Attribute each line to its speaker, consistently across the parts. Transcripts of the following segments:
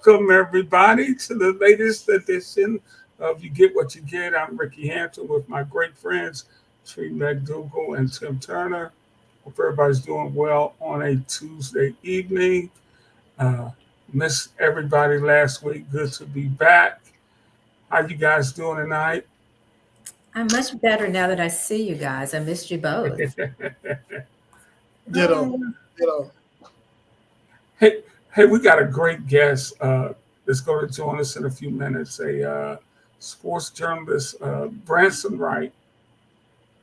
Speaker 1: Welcome, everybody, to the latest edition of You Get What You Get. I'm Ricky Hampton with my great friends, McDougal and Tim Turner. Hope everybody's doing well on a Tuesday evening. Uh, Missed everybody last week. Good to be back. How you guys doing tonight?
Speaker 2: I'm much better now that I see you guys. I missed you both.
Speaker 3: Ditto. Ditto.
Speaker 1: Hey, hey, we got a great guest that's going to join us in a few minutes. A sports journalist, Branson Wright,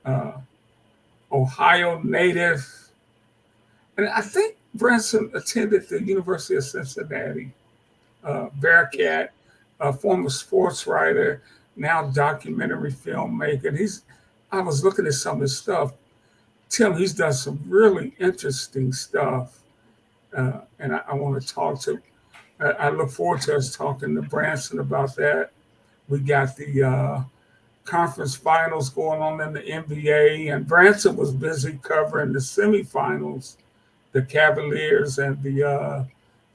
Speaker 1: uh, Ohio native, and I think Branson attended the University of Cincinnati. Bearcat, a former sports writer, now documentary filmmaker. I was looking at some of his stuff. Tim, he's done some really interesting stuff, and I want to talk to. I look forward to us talking to Branson about that. We got the conference finals going on in the NBA, and Branson was busy covering the semifinals, the Cavaliers and the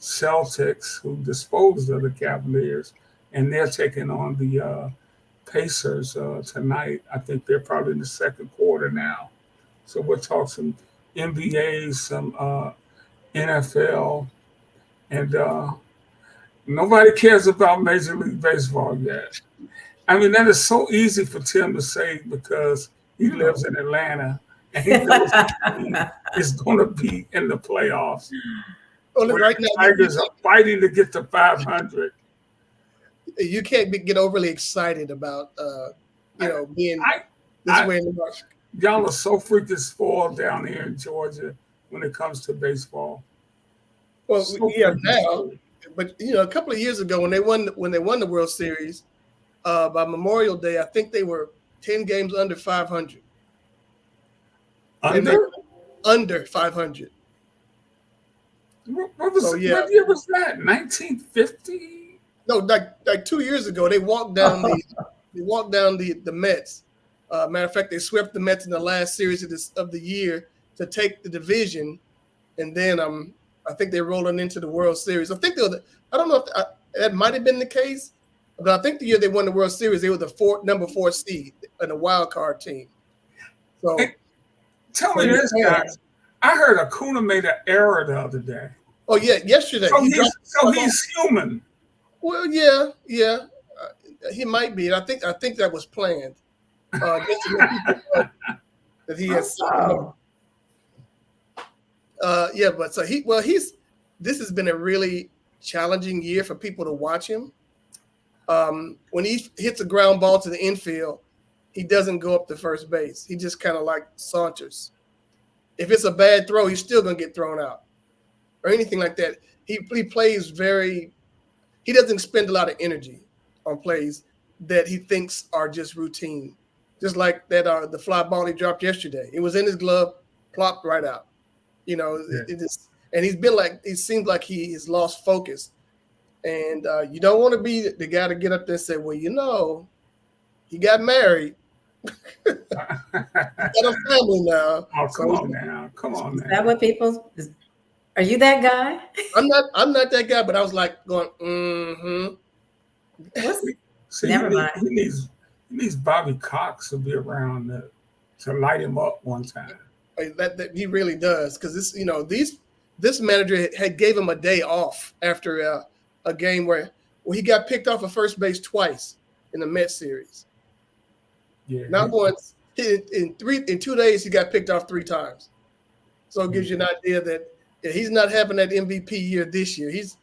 Speaker 1: Celtics, who disposed of the Cavaliers, and they're taking on the Pacers tonight. I think they're probably in the second quarter now. So we'll talk some NBA, some NFL, and nobody cares about Major League Baseball yet. I mean, that is so easy for Tim to say because he lives in Atlanta and he knows the team is going to be in the playoffs.
Speaker 3: Well, right
Speaker 1: The
Speaker 3: now,
Speaker 1: Tigers are fighting to get to 500.
Speaker 3: you can't get overly excited about, being
Speaker 1: I,
Speaker 3: this
Speaker 1: I,
Speaker 3: way in the rush.
Speaker 1: y'all are so freaking spoiled down here in Georgia when it comes to baseball.
Speaker 3: Well,
Speaker 1: So
Speaker 3: yeah,
Speaker 1: freaking
Speaker 3: now,
Speaker 1: spoiled.
Speaker 3: but a couple of years ago when they won the World Series, by Memorial Day, I think they were 10 games under 500. And they
Speaker 1: Under?
Speaker 3: were under 500.
Speaker 1: What year was that? 1950?
Speaker 3: No, like 2 years ago, they walked down the Mets. Matter of fact, they swept the Mets in the last series of the year to take the division, and then I think they're rolling into the World Series. I think I don't know if that might have been the case, but I think the year they won the World Series, they were the number 4 seed in a wild card team. So,
Speaker 1: Hey, tell me this, guys. I heard Acuna made an error the other day.
Speaker 3: Oh yeah, yesterday.
Speaker 1: So he's human.
Speaker 3: Well, yeah, he might be. I think that was planned. Just to let people know that he has. But so this has been a really challenging year for people to watch him. When he hits a ground ball to the infield, he doesn't go up to first base. He just kind of like saunters. If it's a bad throw, he's still gonna get thrown out, or anything like that. He plays he doesn't expend a lot of energy on plays that he thinks are just routine. Just like that the fly ball he dropped yesterday. It was in his glove, plopped right out. And it seems like he has lost focus. And you don't want to be the guy to get up there and say, well, he got married. He's got a family now.
Speaker 1: Oh, come on now.
Speaker 2: Is that what people? Are you that guy?
Speaker 3: I'm not that guy, but I was like going, mm-hmm.
Speaker 1: See,
Speaker 2: Never mind.
Speaker 1: He needs Bobby Cox to be around to light him up one time.
Speaker 3: That he really does, because this manager had gave him a day off after a game where he got picked off of first base twice in the Mets series.
Speaker 1: Yeah.
Speaker 3: Not once. In 2 days, he got picked off 3 times. So it gives you an idea that he's not having that MVP year this year. He's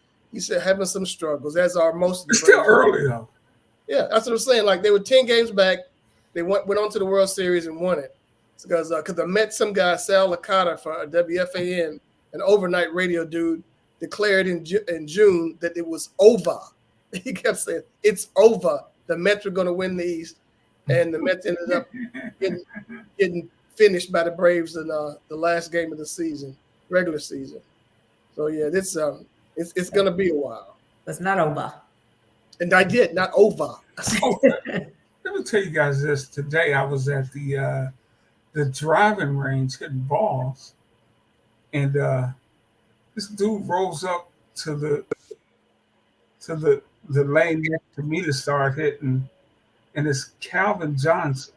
Speaker 3: having some struggles, as are most of the.
Speaker 1: It's still early though.
Speaker 3: Yeah, that's what I'm saying. Like, they were 10 games back. They went on to the World Series and won it. Because the Mets, some guy, Sal Licata for WFAN, an overnight radio dude, declared in June that it was over. He kept saying, it's over. The Mets were going to win the East. And the Mets ended up getting finished by the Braves in the last game of the season, regular season. So, yeah, it's going to be a while.
Speaker 2: It's not over.
Speaker 3: And I did, not over.
Speaker 1: Let me tell you guys this. Today I was at the driving range hitting balls, and this dude rolls up to to the lane next to me to start hitting, and it's Calvin Johnson,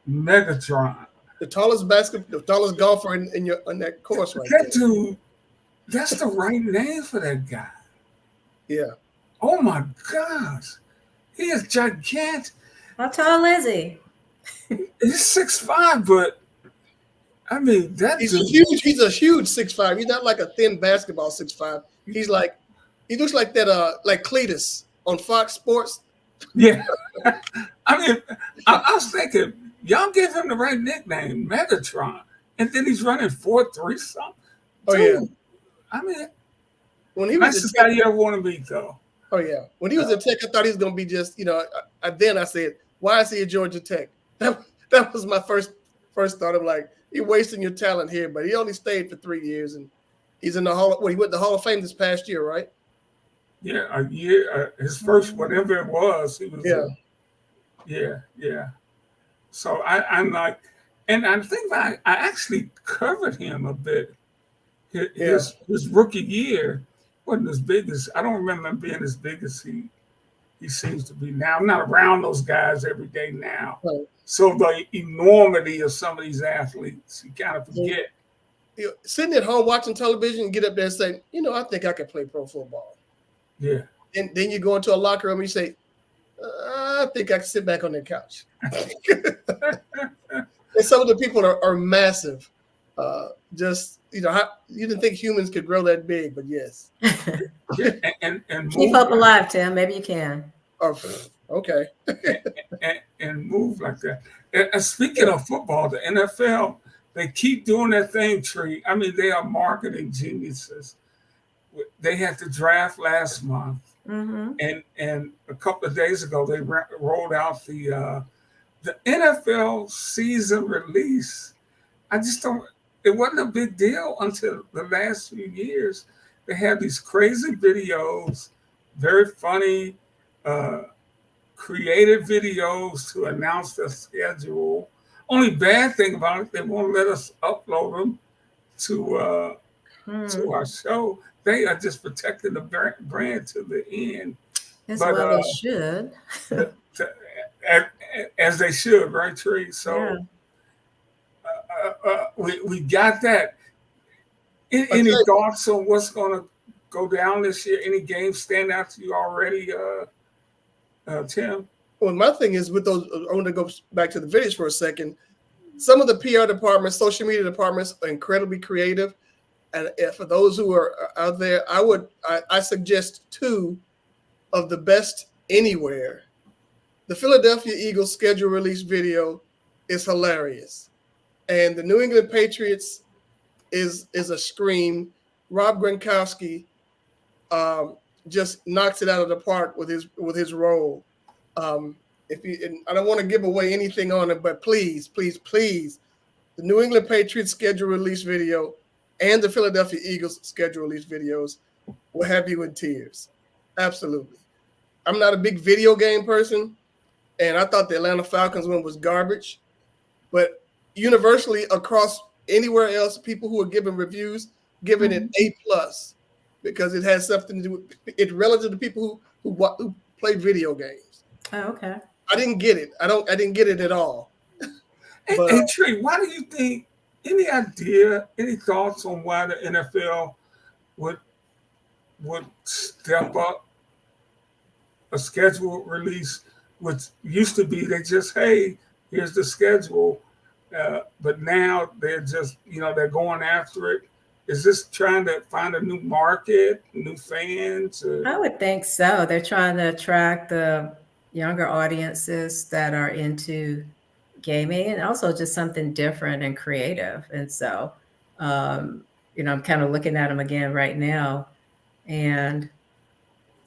Speaker 1: Megatron.
Speaker 3: The tallest golfer in that course right
Speaker 1: That
Speaker 3: there.
Speaker 1: dude, that's the right name for that guy.
Speaker 3: Yeah.
Speaker 1: Oh my gosh, he is gigantic.
Speaker 2: How tall is he?
Speaker 1: He's 6'5", but I mean that
Speaker 3: He's
Speaker 1: dude.
Speaker 3: huge. He's a huge 6'5". He's not like a thin basketball 6'5". He looks like that like Cletus on Fox Sports.
Speaker 1: Yeah, I mean, I was thinking y'all gave him the right nickname, Megatron, and then he's running 4.3 something.
Speaker 3: Oh
Speaker 1: Dude,
Speaker 3: yeah.
Speaker 1: I mean,
Speaker 3: When he was
Speaker 1: nicest guy you ever want to meet, though.
Speaker 3: Oh yeah. When he was at Tech, I thought he was gonna be just, then I said, why is he at Georgia Tech? That was my first thought. I'm like, you're wasting your talent here, but he only stayed for 3 years, and he's in the he went to the Hall of Fame this past year, right?
Speaker 1: Yeah, a year, his first whatever it was, he was. Yeah. So I'm like, and I think I actually covered him a bit. His rookie year wasn't as big as, I don't remember him being as big as he seems to be now. I'm not around those guys every day now.
Speaker 3: Right.
Speaker 1: So the enormity of some of these athletes, you kind of forget.
Speaker 3: Sitting at home watching television and get up there and say, I think I could play pro football.
Speaker 1: Yeah.
Speaker 3: And then you go into a locker room and you say, I think I can sit back on that couch. And some of the people are massive. You didn't think humans could grow that big, but yes.
Speaker 1: Yeah, and
Speaker 2: keep hope alive, Tim. Maybe you can.
Speaker 3: Oh, okay.
Speaker 1: and move like that. And speaking of football, the NFL, they keep doing that thing, Tree. I mean, they are marketing geniuses. They had the draft last month, and a couple of days ago they rolled out the NFL season release. I just don't. It wasn't a big deal until the last few years. They had these crazy videos, very funny, creative videos to announce the schedule. Only bad thing about it, they won't let us upload them to our show. They are just protecting the brand to the end.
Speaker 2: That's why they should.
Speaker 1: As they should, right, Tree? So we got that. Any thoughts on what's going to go down this year? Any games stand out to you already, Tim?
Speaker 3: Well, my thing is with those, I want to go back to the videos for a second. Some of the PR departments, social media departments are incredibly creative. And for those who are out there, I suggest 2 of the best anywhere. The Philadelphia Eagles schedule release video is hilarious. And the New England Patriots is a scream. Rob Gronkowski just knocks it out of the park with his role. And I don't want to give away anything on it, but please, the New England Patriots schedule release video and the Philadelphia Eagles schedule release videos will have you in tears. Absolutely. I'm not a big video game person, and I thought the Atlanta Falcons one was garbage. But universally across anywhere else, people who are giving reviews, giving it A+, because it has something to do with it relative to people who play video games.
Speaker 2: Oh, okay.
Speaker 3: I didn't get it. I didn't get it at all.
Speaker 1: And Trey, why do you think? Any idea? Any thoughts on why the NFL would step up a schedule release, which used to be they just, hey, here's the schedule, but now they're just they're going after it. Is this trying to find a new market, new fans?
Speaker 2: I would think so. They're trying to attract the younger audiences that are into gaming, and also just something different and creative. And so, I'm kind of looking at them again right now. And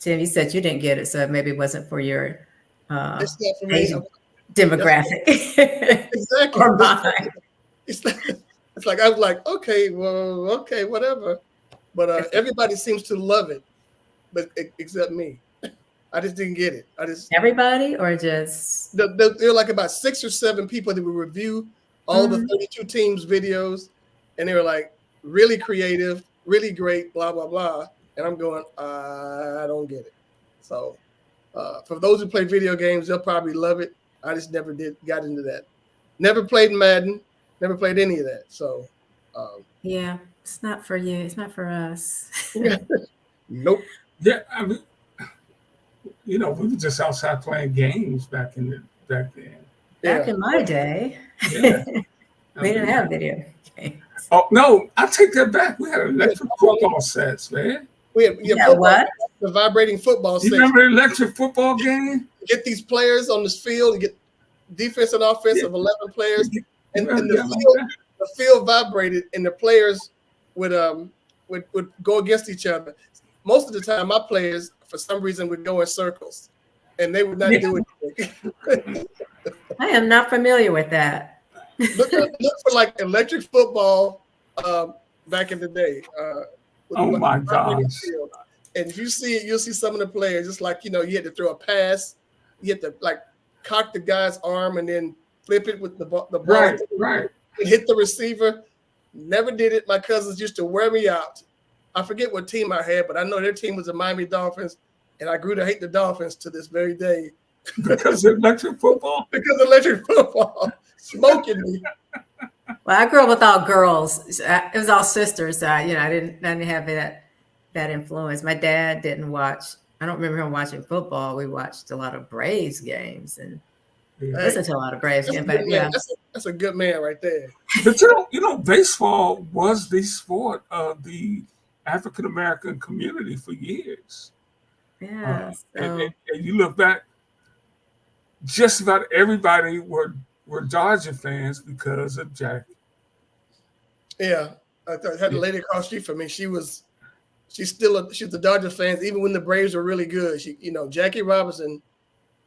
Speaker 2: Tim, you said you didn't get it, so maybe it wasn't for your
Speaker 3: It's not for me.
Speaker 2: demographic.
Speaker 3: Exactly.
Speaker 2: Or mine.
Speaker 3: It's like I was like, okay, whatever. But everybody seems to love it, but except me. I just didn't get it.
Speaker 2: Everybody, or just
Speaker 3: there were like about 6 or 7 people that would review all the 32 teams videos, and they were like really creative, really great, blah blah blah. and I'm going, I don't get it. So for those who play video games, they'll probably love it. I just never got into that. Never played Madden. Never played any of that. So
Speaker 2: yeah, it's not for you. It's not for us.
Speaker 3: nope.
Speaker 1: Yeah, I mean, we were just outside playing games back then.
Speaker 2: Back in my day,
Speaker 1: Yeah.
Speaker 2: we didn't have video games.
Speaker 1: Oh no, I take that back. We had electric football sets, man.
Speaker 3: We had
Speaker 2: what?
Speaker 3: The vibrating football sets.
Speaker 1: You remember the electric football game?
Speaker 3: Get these players on this field, you get defense and offense of 11 players, and the field vibrated, and the players would go against each other. Most of the time, my players, for some reason, would go in circles, and they would not do anything.
Speaker 2: I am not familiar with that.
Speaker 3: Look for like electric football back in the day.
Speaker 1: Oh my gosh!
Speaker 3: And if you see it, you'll see some of the players. Just like you had to throw a pass, you had to like cock the guy's arm and then flip it with the ball.
Speaker 1: Right.
Speaker 3: And hit the receiver. Never did it. My cousins used to wear me out. I forget what team I had, but I know their team was the Miami Dolphins, and I grew to hate the Dolphins to this very day.
Speaker 1: Because of electric football?
Speaker 3: Because of electric football. Smoking me.
Speaker 2: Well, I grew up with all girls. It was all sisters. So I didn't have that influence. My dad didn't watch. I don't remember him watching football. We watched a lot of Braves games and listened to a lot of Braves games. But yeah,
Speaker 3: that's a good man right there.
Speaker 1: But baseball was the sport of the African American community for years.
Speaker 2: Yeah.
Speaker 1: And you look back, just about everybody were Dodger fans because of Jackie.
Speaker 3: Yeah, I had a lady across the street from me. She's the Dodger fans even when the Braves were really good. She, Jackie Robinson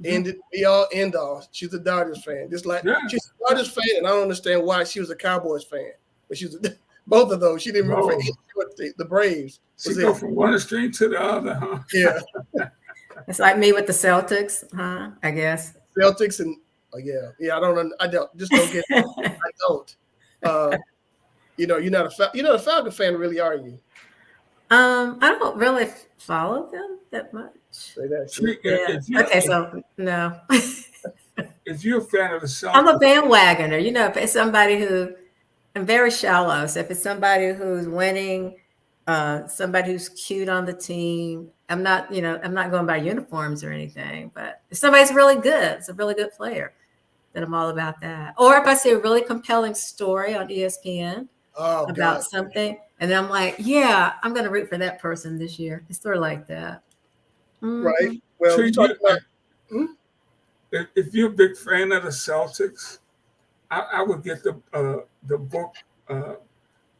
Speaker 3: ended be all end all. She's a Dodgers fan, just like she's a Dodgers fan, and I don't understand why she was a Cowboys fan. But she's both of those. She didn't remember the Braves.
Speaker 1: She go from one extreme to the other, huh?
Speaker 3: Yeah,
Speaker 2: it's like me with the Celtics, huh? I guess
Speaker 3: Celtics and I don't just don't get it. I don't. You're not a Falcon fan, really, are you?
Speaker 2: I don't really follow them that much. Okay, so no.
Speaker 1: If you're a fan of the Celtics,
Speaker 2: I'm a bandwagoner. If it's somebody I'm very shallow. So if it's somebody who's winning, somebody who's cute on the team, I'm not going by uniforms or anything. But if somebody's really good, it's a really good player, then I'm all about that. Or if I see a really compelling story on ESPN about something, and then I'm like, yeah, I'm going to root for that person this year. It's sort of like that. Mm-hmm.
Speaker 3: Right. Well,
Speaker 1: if you're a big fan of the Celtics, I would get the book,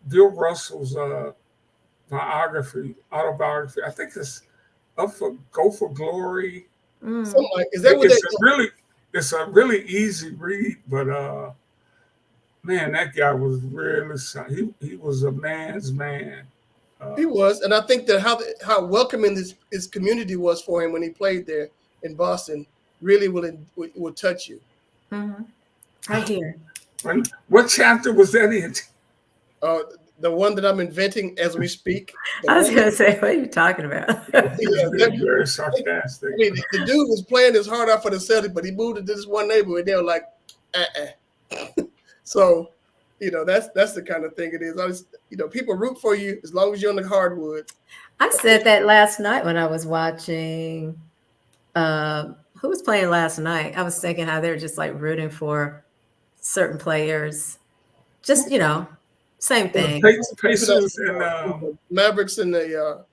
Speaker 1: Bill Russell's autobiography. I think it's Go for Glory.
Speaker 3: Something like, is that
Speaker 1: it's a really easy read, but man, that guy was really he was a man's man.
Speaker 3: He was, and I think that how welcoming his community was for him when he played there in Boston really will touch you.
Speaker 2: Mm-hmm. I hear.
Speaker 1: What chapter was that in?
Speaker 3: The one that I'm inventing as we speak.
Speaker 2: I was going to say, what are you talking about?
Speaker 1: Very sarcastic.
Speaker 3: I mean, the dude was playing his heart out for the Celtics, but he moved into this one neighborhood. They were like, So, that's the kind of thing it is. I just, people root for you as long as you're on the hardwood.
Speaker 2: I said that last night when I was watching. Who was playing last night? I was thinking how they're just like rooting for certain players. Just, same thing.
Speaker 1: Pacers and
Speaker 3: Mavericks and the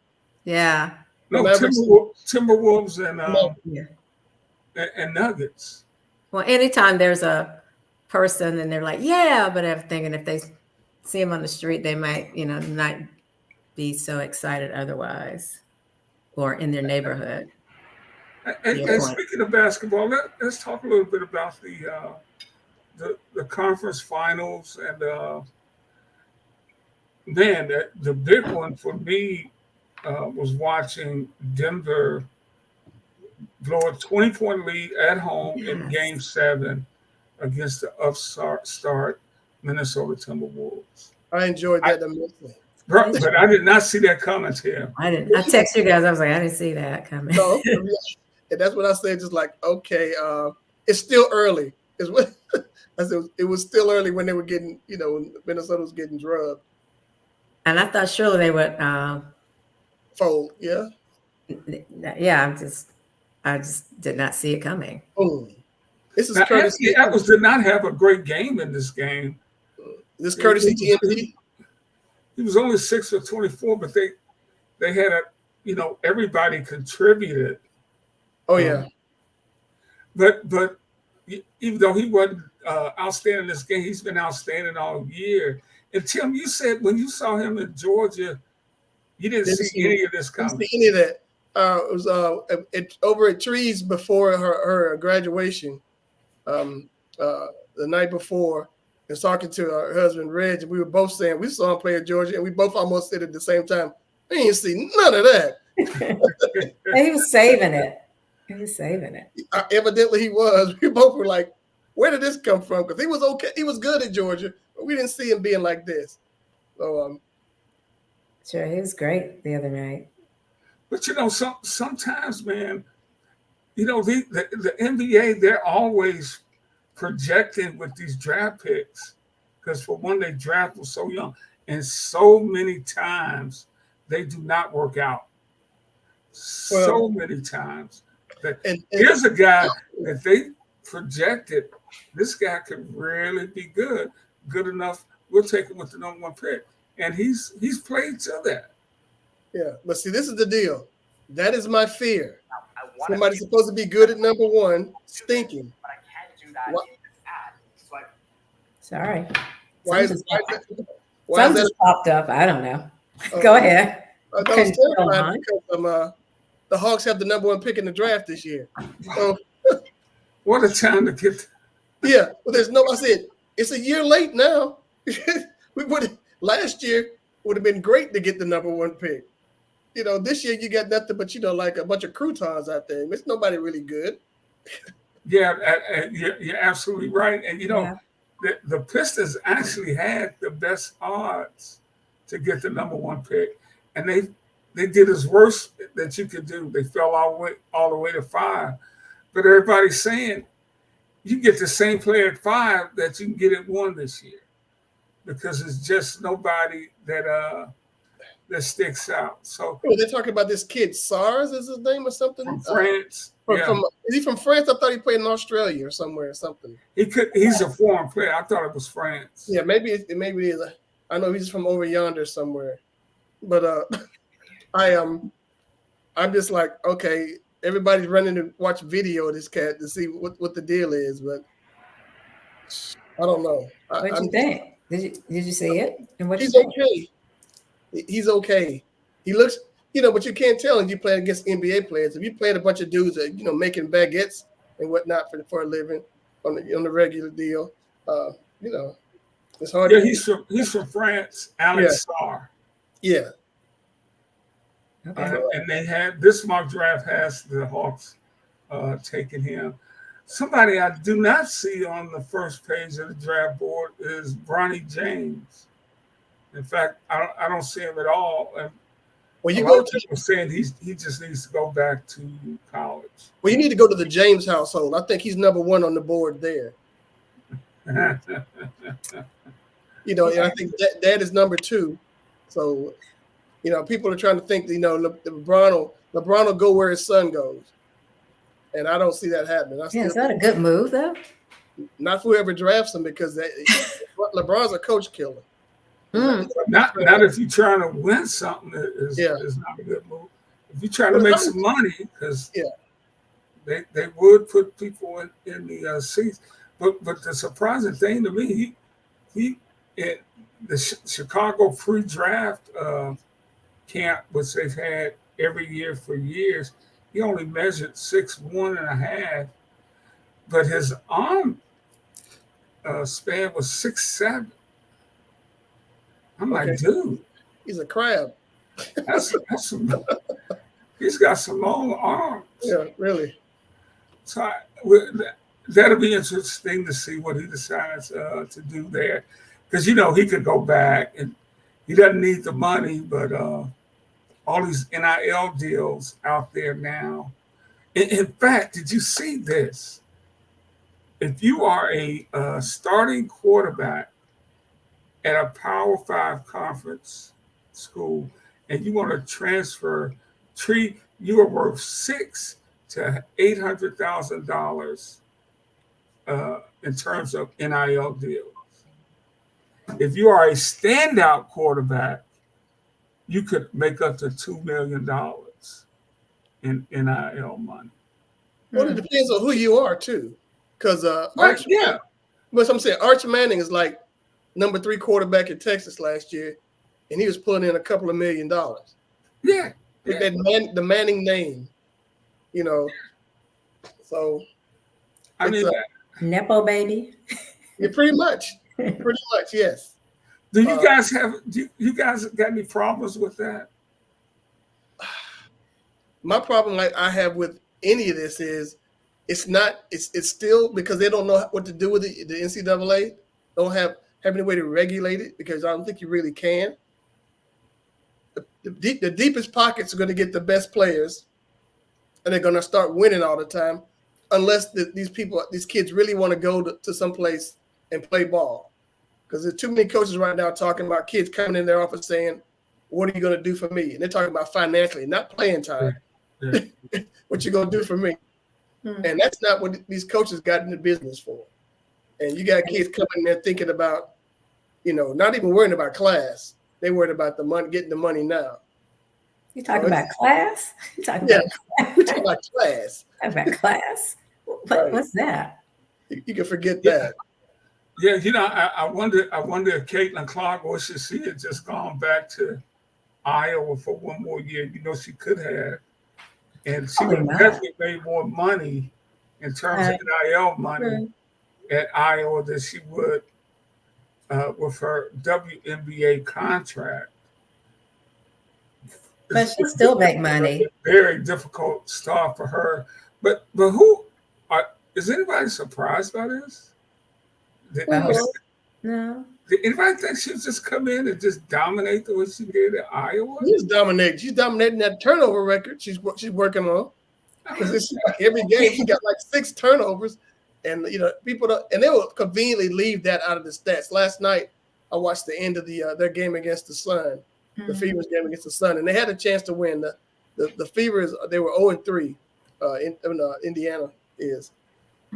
Speaker 1: Timberwolves and Nuggets.
Speaker 2: Well, anytime there's a person and they're like, yeah, but I'm thinking if they see him on the street, they might, not be so excited otherwise or in their neighborhood.
Speaker 1: And speaking of basketball, let's talk a little bit about the conference finals and man, the big one for me was watching Denver blow a 20-point lead at home in Game 7 against the upstart Minnesota Timberwolves.
Speaker 3: I enjoyed that immensely.
Speaker 1: But I did not see that coming, Tim.
Speaker 2: I didn't. I text you guys. I was like, I didn't see that coming.
Speaker 3: No, and that's what I said. Just like, okay, it's still early. Is what I said. It was still early when they were getting, when Minnesota was getting drugged.
Speaker 2: And I thought surely they would
Speaker 3: fold. Yeah.
Speaker 2: Yeah. I just did not see it coming.
Speaker 3: Boom. This is
Speaker 1: Now,
Speaker 3: courtesy.
Speaker 1: Edwards did not have a great game in this game.
Speaker 3: This courtesy TMT.
Speaker 1: He was only 6 for 24, but they had everybody contributed.
Speaker 3: Oh yeah.
Speaker 1: But even though he wasn't outstanding in this game, he's been outstanding all year. And Tim, you said when you saw him in Georgia, you didn't see any of this coming.
Speaker 3: Didn't see any of that. It was over at Trees before her graduation. The night before, and talking to her husband Reg, and we were both saying we saw him play at Georgia, and we both almost said at the same time, we didn't see none of that.
Speaker 2: He was saving it. He was saving it.
Speaker 3: Evidently, he was. We both were like, "Where did this come from?" Because he was okay. He was good at Georgia, but we didn't see him being like this. So,
Speaker 2: sure, he was great the other night.
Speaker 1: But sometimes, man, the NBA, they're always projecting with these draft picks because for one, they draft was so young, and so many times they do not work out. So many times. Here's a guy that they projected. This guy could really be good enough. We'll take him with the number 1 pick, and he's played to that.
Speaker 3: Yeah, but see, this is the deal. That is my fear. Somebody's supposed to be good at number 1, stinking.
Speaker 4: But I can't do that in this ad.
Speaker 2: Sorry.
Speaker 3: Why is
Speaker 2: Something just popped up. I don't know. Go ahead.
Speaker 3: I was terrified because the Hawks have the number 1 pick in the draft this year. So,
Speaker 1: what a time to get.
Speaker 3: Yeah, well, I said it's a year late now. Last year would have been great to get the number 1 pick. This year you got nothing but like a bunch of croutons out there. It's nobody really good.
Speaker 1: Yeah, you're absolutely right. And the Pistons actually had the best odds to get the number 1 pick, and they did as worst that you could do. They fell all the way to 5, but everybody's saying you get the same player at 5 that you can get at 1 this year because it's just nobody that sticks out. So
Speaker 3: they're talking about this kid. SARS is his name or something?
Speaker 1: From France.
Speaker 3: Is he from France? I thought he played in Australia or somewhere or something.
Speaker 1: He's a foreign player. I thought it was France.
Speaker 3: Yeah, maybe it is. I know he's from over yonder somewhere. But I'm just like, okay, everybody's running to watch video of this cat to see what the deal is, but I don't know.
Speaker 2: What do you think? Did you see it? And what
Speaker 3: he's okay. He's okay. He looks, but you can't tell if you play against NBA players. If you played a bunch of dudes that making baguettes and whatnot for a living on the regular deal, it's hard.
Speaker 1: Yeah, he's from France. Alex Sarr.
Speaker 3: Yeah.
Speaker 2: Okay.
Speaker 1: And they had this mock draft has the Hawks taking him. Somebody I do not see on the first page of the draft board is Bronny James. In fact, I don't see him at all. And
Speaker 3: well, you go to
Speaker 1: people saying he just needs to go back to college.
Speaker 3: Well, you need to go to the James household. I think he's number 1 on the board there. And I think that is number 2. So, people are trying to think, LeBron will go where his son goes. And I don't see that happening.
Speaker 2: Is that a good move, though?
Speaker 3: Not whoever drafts him, because LeBron's a coach killer.
Speaker 1: Not if you're trying to win something. Is not a good move. If you're trying to make some money, because they would put people in the seats. But the surprising thing to me, he the Chicago pre-draft camp, which they've had every year for years, he only measured 6'1.5", but his arm span was 6'7". I'm like, dude,
Speaker 3: he's a crab.
Speaker 1: That's some. He's got some long arms.
Speaker 3: Yeah, really.
Speaker 1: So that'll be interesting to see what he decides to do there, because he could go back and he doesn't need the money, but all these NIL deals out there now. In fact, did you see this? If you are a starting quarterback at a Power Five conference school and you want to transfer, you are worth $600,000 to $800,000 in terms of NIL deals. If you are a standout quarterback, you could make up to $2 million in NIL money.
Speaker 3: Well, it depends on who you are too, because
Speaker 1: Right, yeah.
Speaker 3: But I'm saying Arch Manning is like number 3 quarterback in Texas last year, and he was pulling in a couple of $1 million.
Speaker 1: Yeah.
Speaker 3: The Manning name, you know. So
Speaker 1: I mean,
Speaker 2: Nepo baby.
Speaker 3: yeah, pretty much, yes.
Speaker 1: do you guys got any problems with that?
Speaker 3: My problem, like I have with any of this, is it's still because they don't know what to do with it. The NCAA don't have any way to regulate it, because I don't think you really can. The deepest pockets are going to get the best players, and they're going to start winning all the time, unless these kids really want to go to some place and play ball. Because there's too many coaches right now talking about kids coming in their office saying, "What are you going to do for me?" And they're talking about financially, not playing time.
Speaker 1: Yeah.
Speaker 3: What you going to do for me? And that's not what these coaches got in the business for. And you got kids coming in there thinking about, not even worrying about class. They worried about the money, getting the money now.
Speaker 2: You talking about class? You talking
Speaker 3: Yeah,
Speaker 2: about
Speaker 3: we're talking about class.
Speaker 2: about class? What's that?
Speaker 3: You can forget that.
Speaker 1: Yeah, I wonder if Caitlin Clark wishes she had just gone back to Iowa for one more year. She could have. And she would have definitely made more money in terms of NIL money at Iowa than she would with her WNBA contract.
Speaker 2: But she still make money.
Speaker 1: Very difficult start for her. But is anybody surprised by this?
Speaker 2: No.
Speaker 1: Did anybody think she would just come in and just dominate the way she did at Iowa?
Speaker 3: She's dominating that turnover record she's working on. Because it's like every game she got like 6 turnovers, and people don't, and they will conveniently leave that out of the stats. Last night I watched the end of their game against the Sun, the Fever's game against the Sun, and they had a chance to win. The Fevers, they were 0-3. Indiana is,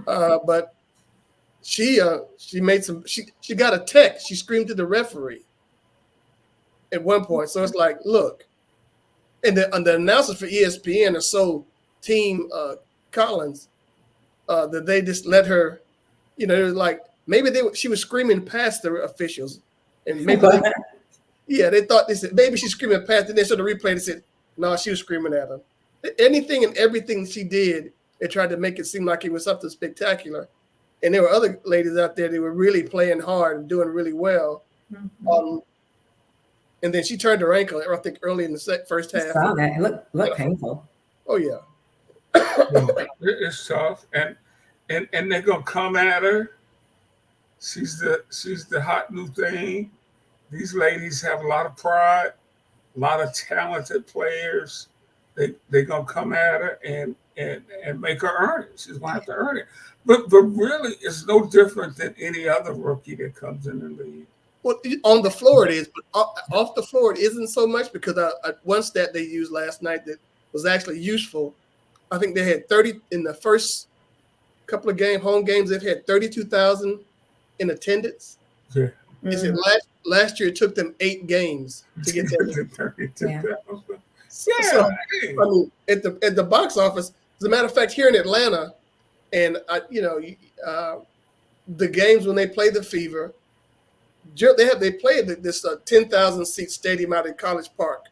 Speaker 3: but she made some. She got a text. She screamed to the referee at one point. So it's like, look, and the announcers for ESPN are so Team Collins that they just let her. It was like maybe she was screaming past the officials, and maybe they thought maybe she's screaming past. And they saw the replay. They said no, she was screaming at them. Anything and everything she did, they tried to make it seem like it was something spectacular. And there were other ladies out there that were really playing hard and doing really well. And then she turned her ankle, I think, early in the first half.
Speaker 2: I saw that. It looked painful.
Speaker 3: Oh, yeah.
Speaker 1: It's tough. And they're going to come at her. She's the hot new thing. These ladies have a lot of pride, a lot of talented players. They're going to come at her and make her earn it. She's going to have to earn it. But really, it's no different than any other rookie that comes in the league.
Speaker 3: Well, on the floor it is, but off the floor it isn't so much, because one stat they used last night that was actually useful. I think they had 30 in the first couple of home games. They've had 32,000 in attendance.
Speaker 1: Yeah.
Speaker 3: They said last year it took them 8 games to get that.
Speaker 1: 32,000.
Speaker 3: Yeah. So, I mean, at the box office, as a matter of fact, here in Atlanta, and the games when they play the Fever, they play this 10,000 seat stadium out in College Park.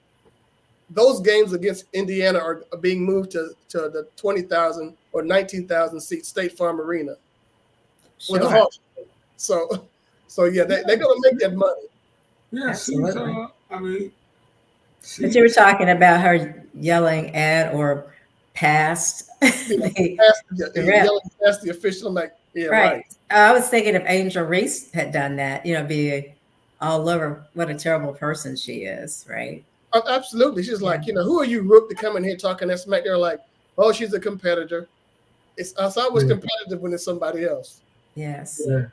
Speaker 3: Those games against Indiana are being moved to the 20,000 or 19,000 seat State Farm Arena with the Hawks. So yeah, they're going to make that money.
Speaker 1: Yeah,
Speaker 2: absolutely. But you were talking about her yelling at or past
Speaker 3: yelling past the official. I'm like, yeah, right.
Speaker 2: I was thinking if Angel Reese had done that, be all over what a terrible person she is, right?
Speaker 3: Absolutely. She's
Speaker 2: Yeah.
Speaker 3: like, who are you, Rook, to come in here talking that smack? They're like, oh, she's a competitor. It's always competitive when it's somebody else.
Speaker 2: Yes.
Speaker 1: Yeah.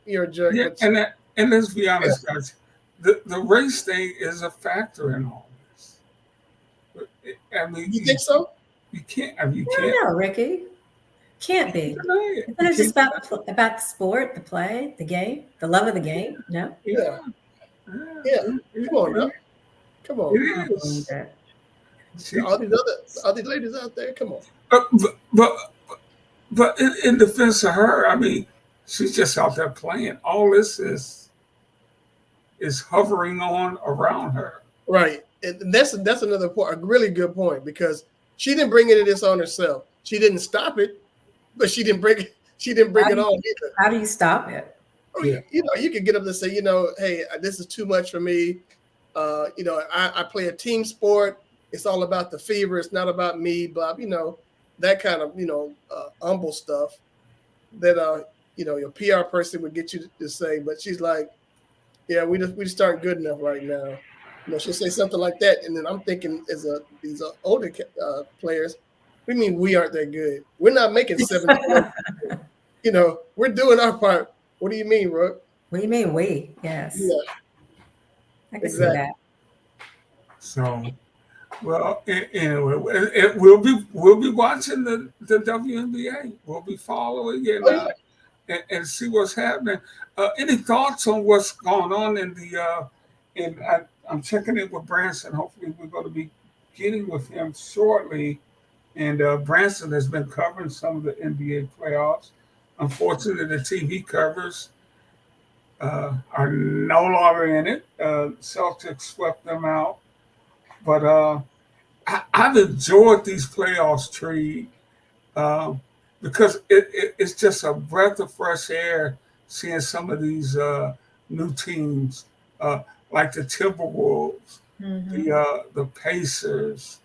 Speaker 3: You're a jerk.
Speaker 1: Yeah,
Speaker 3: But
Speaker 1: and let's be honest, guys. The race thing is a factor in all this. I mean,
Speaker 3: you think so?
Speaker 1: you can't. I mean, you
Speaker 2: I
Speaker 1: can't.
Speaker 2: don't know, Ricky. Can't be.
Speaker 1: Deny it.
Speaker 2: Isn't it just about the sport, the play, the game, the love of the game? No.
Speaker 3: Yeah.
Speaker 1: Yeah.
Speaker 3: Come on, now. Come on.
Speaker 1: It
Speaker 2: I don't believe
Speaker 1: is.
Speaker 2: it.
Speaker 3: All these ladies out there, come on.
Speaker 1: But in defense of her, I mean, she's just out there playing. All this is hovering on around her.
Speaker 3: Right. And that's another point, a really good point, because she didn't bring any of this on herself. She didn't stop it, but she didn't bring it on either.
Speaker 2: How do you stop it?
Speaker 1: Yeah.
Speaker 3: You could get up and say, hey, this is too much for me. I play a team sport. It's all about the fever. It's not about me, blah, that kind of, humble stuff that, your PR person would get you to say. But she's like, yeah, we just aren't good enough right now. She'll say something like that. And then I'm thinking these older players, we mean we aren't that good. We're not making 7. We're doing our part. What do you mean, Rook?
Speaker 2: What do you mean we? Yes.
Speaker 3: Yeah.
Speaker 2: I can see that.
Speaker 1: So, well, anyway, we'll be watching the WNBA. We'll be following it and see what's happening. Any thoughts on what's going on in the? I'm checking in with Branson. Hopefully, we're going to be getting with him shortly. And Branson has been covering some of the NBA playoffs. Unfortunately, the team he covers are no longer in it. Celtics swept them out. But I've enjoyed these playoffs, Tree, because it's just a breath of fresh air seeing some of these new teams, like the Timberwolves, the Pacers,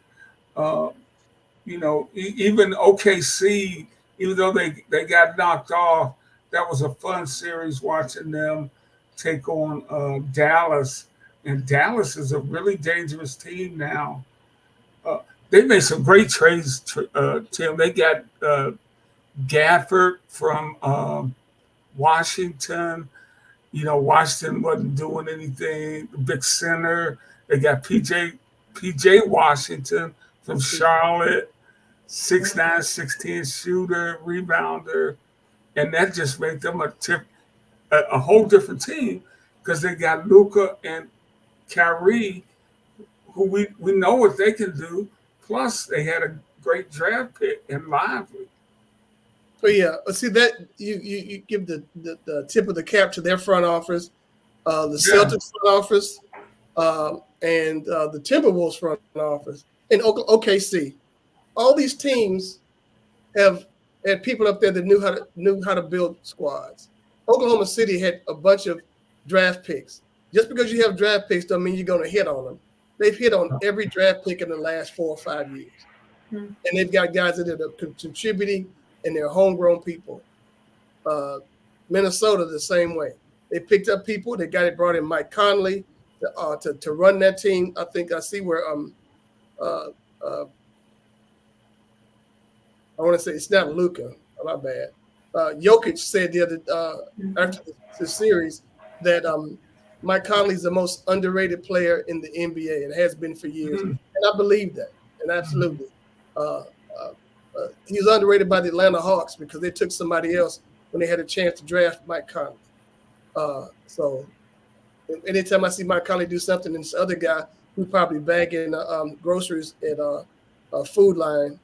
Speaker 1: even OKC, even though they got knocked off, that was a fun series watching them take on Dallas. And Dallas is a really dangerous team now. They made some great trades, Tim. They got Gafford from Washington. Washington wasn't doing anything. The big center. They got PJ Washington from Charlotte, 6'9", 6'10" shooter, rebounder. And that just made them a whole different team because they got Luka and Kyrie, who we know what they can do. Plus, they had a great draft pick in Lively.
Speaker 3: Oh yeah, see that you give the tip of the cap to their front office, the Celtics front office, and the Timberwolves front office, and OKC. All these teams have had people up there that knew how to build squads. Oklahoma City had a bunch of draft picks. Just because you have draft picks don't mean you're going to hit on them. They've hit on every draft pick in the last 4 or 5 years. And they've got guys that are contributing, and they're homegrown people. Minnesota, the same way. They picked up people. They brought in Mike Conley to run that team. I think I see where I want to say it's not Luka. My bad. Jokic said the other after the series that Mike Conley is the most underrated player in the NBA and has been for years. And I believe that. And absolutely. He was underrated by the Atlanta Hawks because they took somebody else when they had a chance to draft Mike Conley. So anytime I see Mike Conley do something, and this other guy who's probably bagging groceries at a Food Line,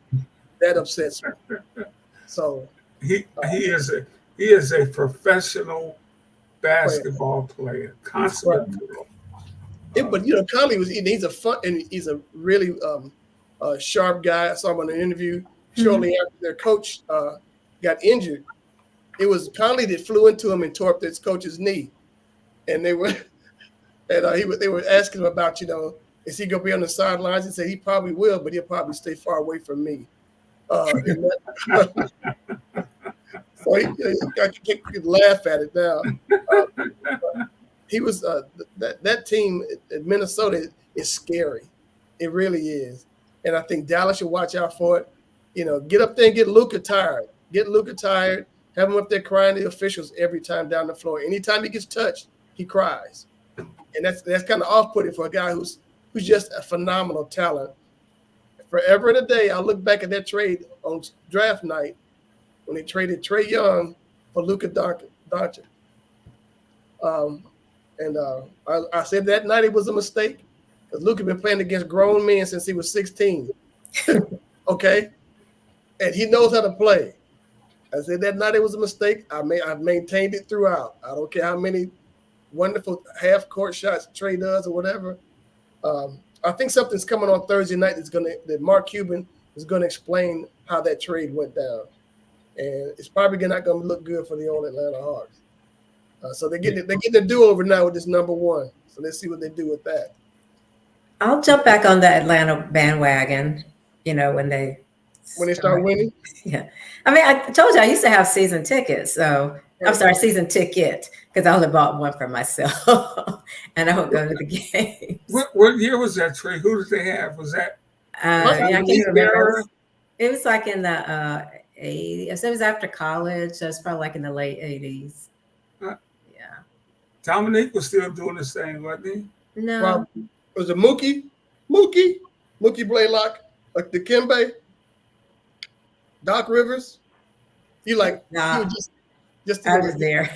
Speaker 3: that upsets me. So
Speaker 1: he is a professional basketball player, consummate.
Speaker 3: But Conley he's a really sharp guy. I saw him on an interview shortly after their coach got injured. It was Conley that flew into him and tore up his coach's knee, and they were asking him about is he gonna be on the sidelines? He said he probably will, but he'll probably stay far away from me. So I can laugh at it now. he was that team at Minnesota is scary. It really is. And I think Dallas should watch out for it. Get up there and get Luka tired. Get Luka tired. Have him up there crying to the officials every time down the floor. Anytime he gets touched, he cries. And that's kind of off-putting for a guy who's just a phenomenal talent. Forever and a day, I look back at that trade on draft night when they traded Trae Young for Luka Doncic. I said that night it was a mistake because Luka been playing against grown men since he was 16. Okay? And he knows how to play. I said that night it was a mistake. I've maintained it throughout. I don't care how many wonderful half-court shots Trae does or whatever. I think something's coming on Thursday night that Mark Cuban is gonna explain how that trade went down, and it's probably not gonna look good for the old Atlanta Hawks. So they're getting a do-over now with this number one. So let's see what they do with that.
Speaker 2: I'll jump back on the Atlanta bandwagon. When they
Speaker 3: start winning.
Speaker 2: Yeah, I mean, I told you I used to have season tickets. So I'm sorry, season ticket, because I only bought one for myself, and I don't go to the games.
Speaker 1: What year was that trade? Who did they have? Was that?
Speaker 2: I can't remember. It was like in the 80s. It was after college. So it's probably like in the late 80s. Yeah.
Speaker 1: Dominique was still doing this thing, wasn't he?
Speaker 2: No.
Speaker 3: Well, was it Mookie Blaylock, like the Dikembe, Doc Rivers?
Speaker 2: Nah.
Speaker 3: Just
Speaker 2: I was there.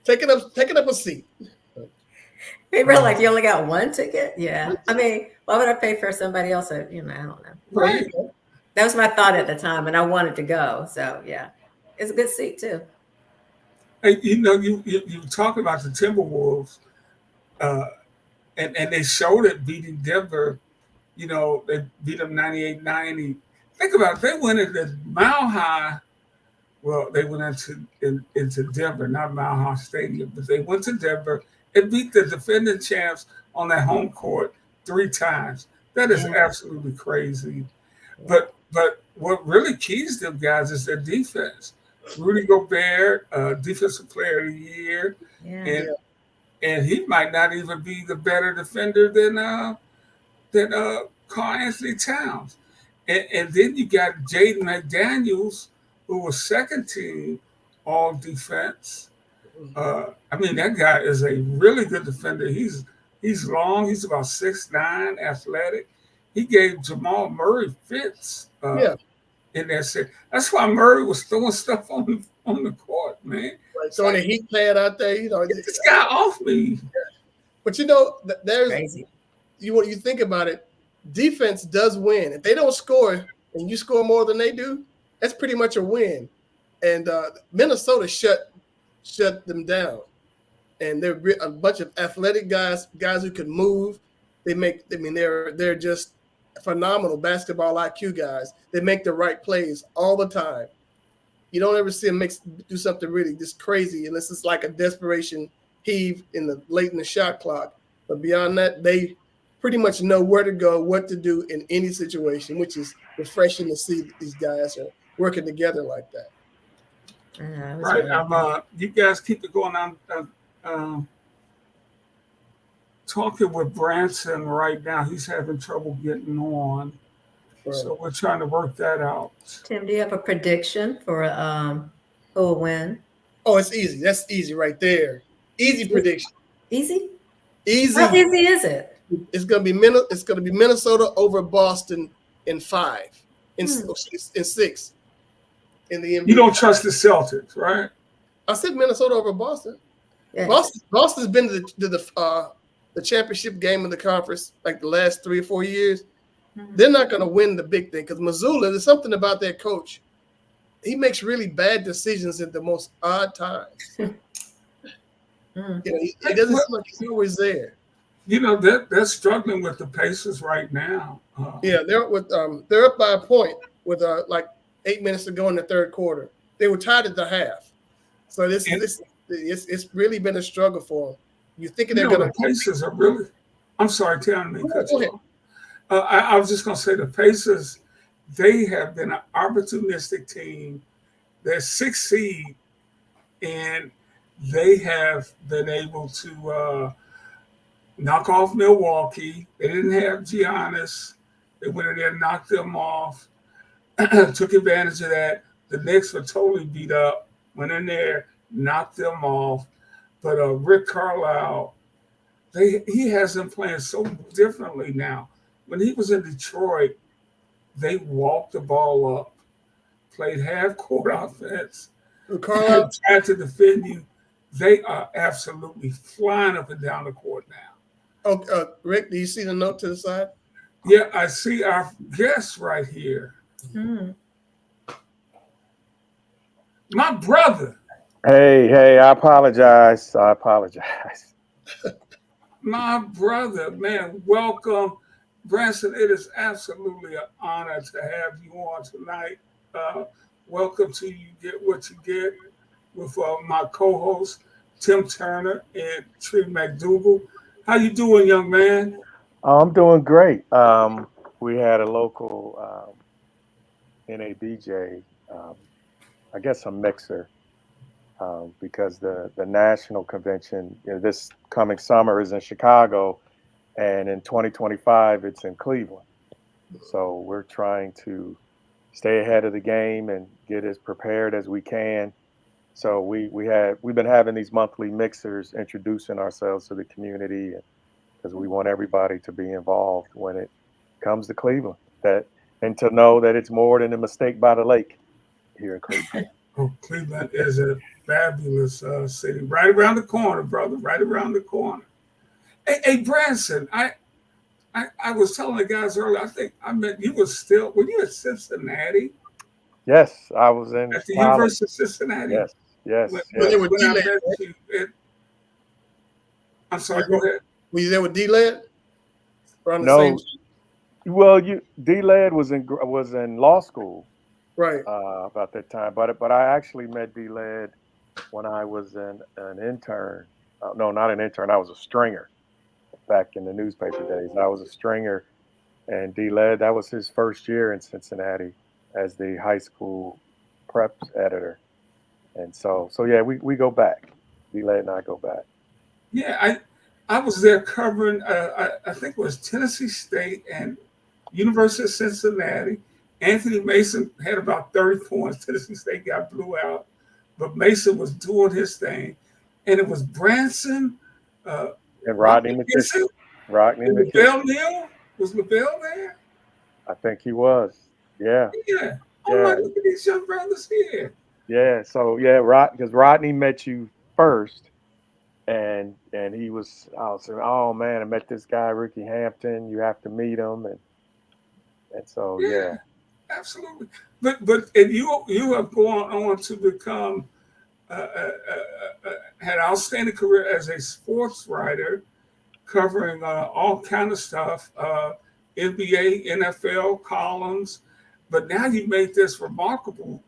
Speaker 3: taking up a seat.
Speaker 2: They were like, you only got one ticket? Yeah. I mean, why would I pay for somebody else? I don't know.
Speaker 1: Right.
Speaker 2: That was my thought at the time, and I wanted to go. So yeah, it's a good seat too.
Speaker 1: Hey, you talk about the Timberwolves, and they showed it beating Denver. They beat them 98-90. Think about it. They went into Mile High. Well, they went into Denver, not Mile High Stadium, but they went to Denver and beat the defending champs on their home court 3 times. That is absolutely crazy. But what really keys them guys is their defense. Rudy Gobert, Defensive Player of the Year, and he might not even be the better defender than Karl Anthony Towns. And then you got Jaden McDaniels, who was second team all defense. I mean, that guy is a really good defender. He's long. He's about 6'9", athletic. He gave Jamal Murray fits in that set. That's why Murray was throwing stuff on the court, man.
Speaker 3: Right, throwing a heat pad out there,
Speaker 1: Get this guy off me.
Speaker 3: But there's
Speaker 2: crazy.
Speaker 3: You think about it, defense does win. If they don't score and you score more than they do, that's pretty much a win. And Minnesota shut them down. And they're a bunch of athletic guys who can move. They're just phenomenal basketball IQ guys. They make the right plays all the time. You don't ever see them do something really just crazy unless it's like a desperation heave late in the shot clock. But beyond that, they pretty much know where to go, what to do in any situation, which is refreshing to see these guys are working together like that.
Speaker 1: Right. You guys keep it going on. Talking with Branson right now. He's having trouble getting on. Right. So we're trying to work that out.
Speaker 2: Tim, do you have a prediction for who will win?
Speaker 3: Oh, it's easy. That's easy right there. Easy prediction.
Speaker 2: Easy?
Speaker 3: Easy.
Speaker 2: How easy is it?
Speaker 3: It's gonna be Minnesota over Boston in 5, in 6. In the NBA.
Speaker 1: You don't trust the Celtics, right?
Speaker 3: I said Minnesota over Boston. Yeah. Boston's been to the championship game of the conference like the last 3 or 4 years. Mm-hmm. They're not going to win the big thing because Mazzulla, there's something about that coach. He makes really bad decisions at the most odd times. He doesn't seem like he's always there.
Speaker 1: They're struggling with the Pacers right now.
Speaker 3: They're up by a point with like 8 minutes to go in the third quarter. They were tied at the half. So it's really been a struggle for them. You thinking they're going to?
Speaker 1: The Pacers are really. I'm sorry, tell me. I was just going to say the Pacers. They have been an opportunistic team. They're 6th seed, and they have been able to knock off Milwaukee. They didn't have Giannis. They went in there and knocked them off, took advantage of that. The Knicks were totally beat up, went in there, knocked them off. But Rick Carlisle, he has them playing so differently now. When he was in Detroit, they walked the ball up, played half court offense,
Speaker 3: Carlisle,
Speaker 1: tried to defend you. They are absolutely flying up and down the court now.
Speaker 3: oh, Rick, do you see the note to the side?
Speaker 1: Yeah, I see our guest right here.
Speaker 2: Mm.
Speaker 1: My brother.
Speaker 5: Hey, I apologize.
Speaker 1: My brother, man, welcome. Branson, it is absolutely an honor to have you on tonight. Welcome to You Get What You Get with my co-host, Tim Turner and Tree McDougal. How you doing, young man?
Speaker 5: I'm doing great. We had a local NABJ, I guess a mixer, because the national convention, this coming summer is in Chicago, and in 2025 it's in Cleveland. So we're trying to stay ahead of the game and get as prepared as we can. So we've been having these monthly mixers, introducing ourselves to the community, because we want everybody to be involved when it comes to Cleveland, and to know that it's more than a mistake by the lake here in Cleveland.
Speaker 1: Oh, Cleveland is a fabulous city, right around the corner, brother, right around the corner. Hey, Branson, I was telling the guys earlier, I think I met you were you at Cincinnati?
Speaker 5: Yes, I was in
Speaker 1: At the
Speaker 5: college.
Speaker 1: University of Cincinnati?
Speaker 5: Yes.
Speaker 1: When
Speaker 3: they were
Speaker 1: I
Speaker 3: D-Led,
Speaker 1: met
Speaker 3: right?
Speaker 1: you, I'm sorry, go ahead.
Speaker 3: Were you there with D-Led? Around the
Speaker 5: No,
Speaker 3: same,
Speaker 5: well, D-Led was in law school
Speaker 3: right.
Speaker 5: about that time, but I actually met D-Led when I was an intern. No, not an intern. I was a stringer back in the newspaper days. I was a stringer, and D-Led, that was his first year in Cincinnati as the high school prep editor. And so yeah, we go back. D-Led and I go back.
Speaker 1: Yeah, I was there covering, I think it was Tennessee State and University of Cincinnati. Anthony Mason had about 30 points. Tennessee State got blew out, but Mason was doing his thing. And it was Branson,
Speaker 5: And Rodney McKissick.
Speaker 1: LaBelle Neal? Was LaBelle there?
Speaker 5: I think he was. Yeah.
Speaker 1: Yeah. Oh,
Speaker 5: Yeah.
Speaker 1: my, look at these young brothers here.
Speaker 5: Yeah. So yeah, because Rodney met you first, and he was, I was saying, oh man, I met this guy Ricky Hampton. You have to meet him, and so yeah.
Speaker 1: Absolutely. But and you have gone on to become had an outstanding career as a sports writer, covering all kind of stuff, NBA, NFL columns. But now you made this remarkable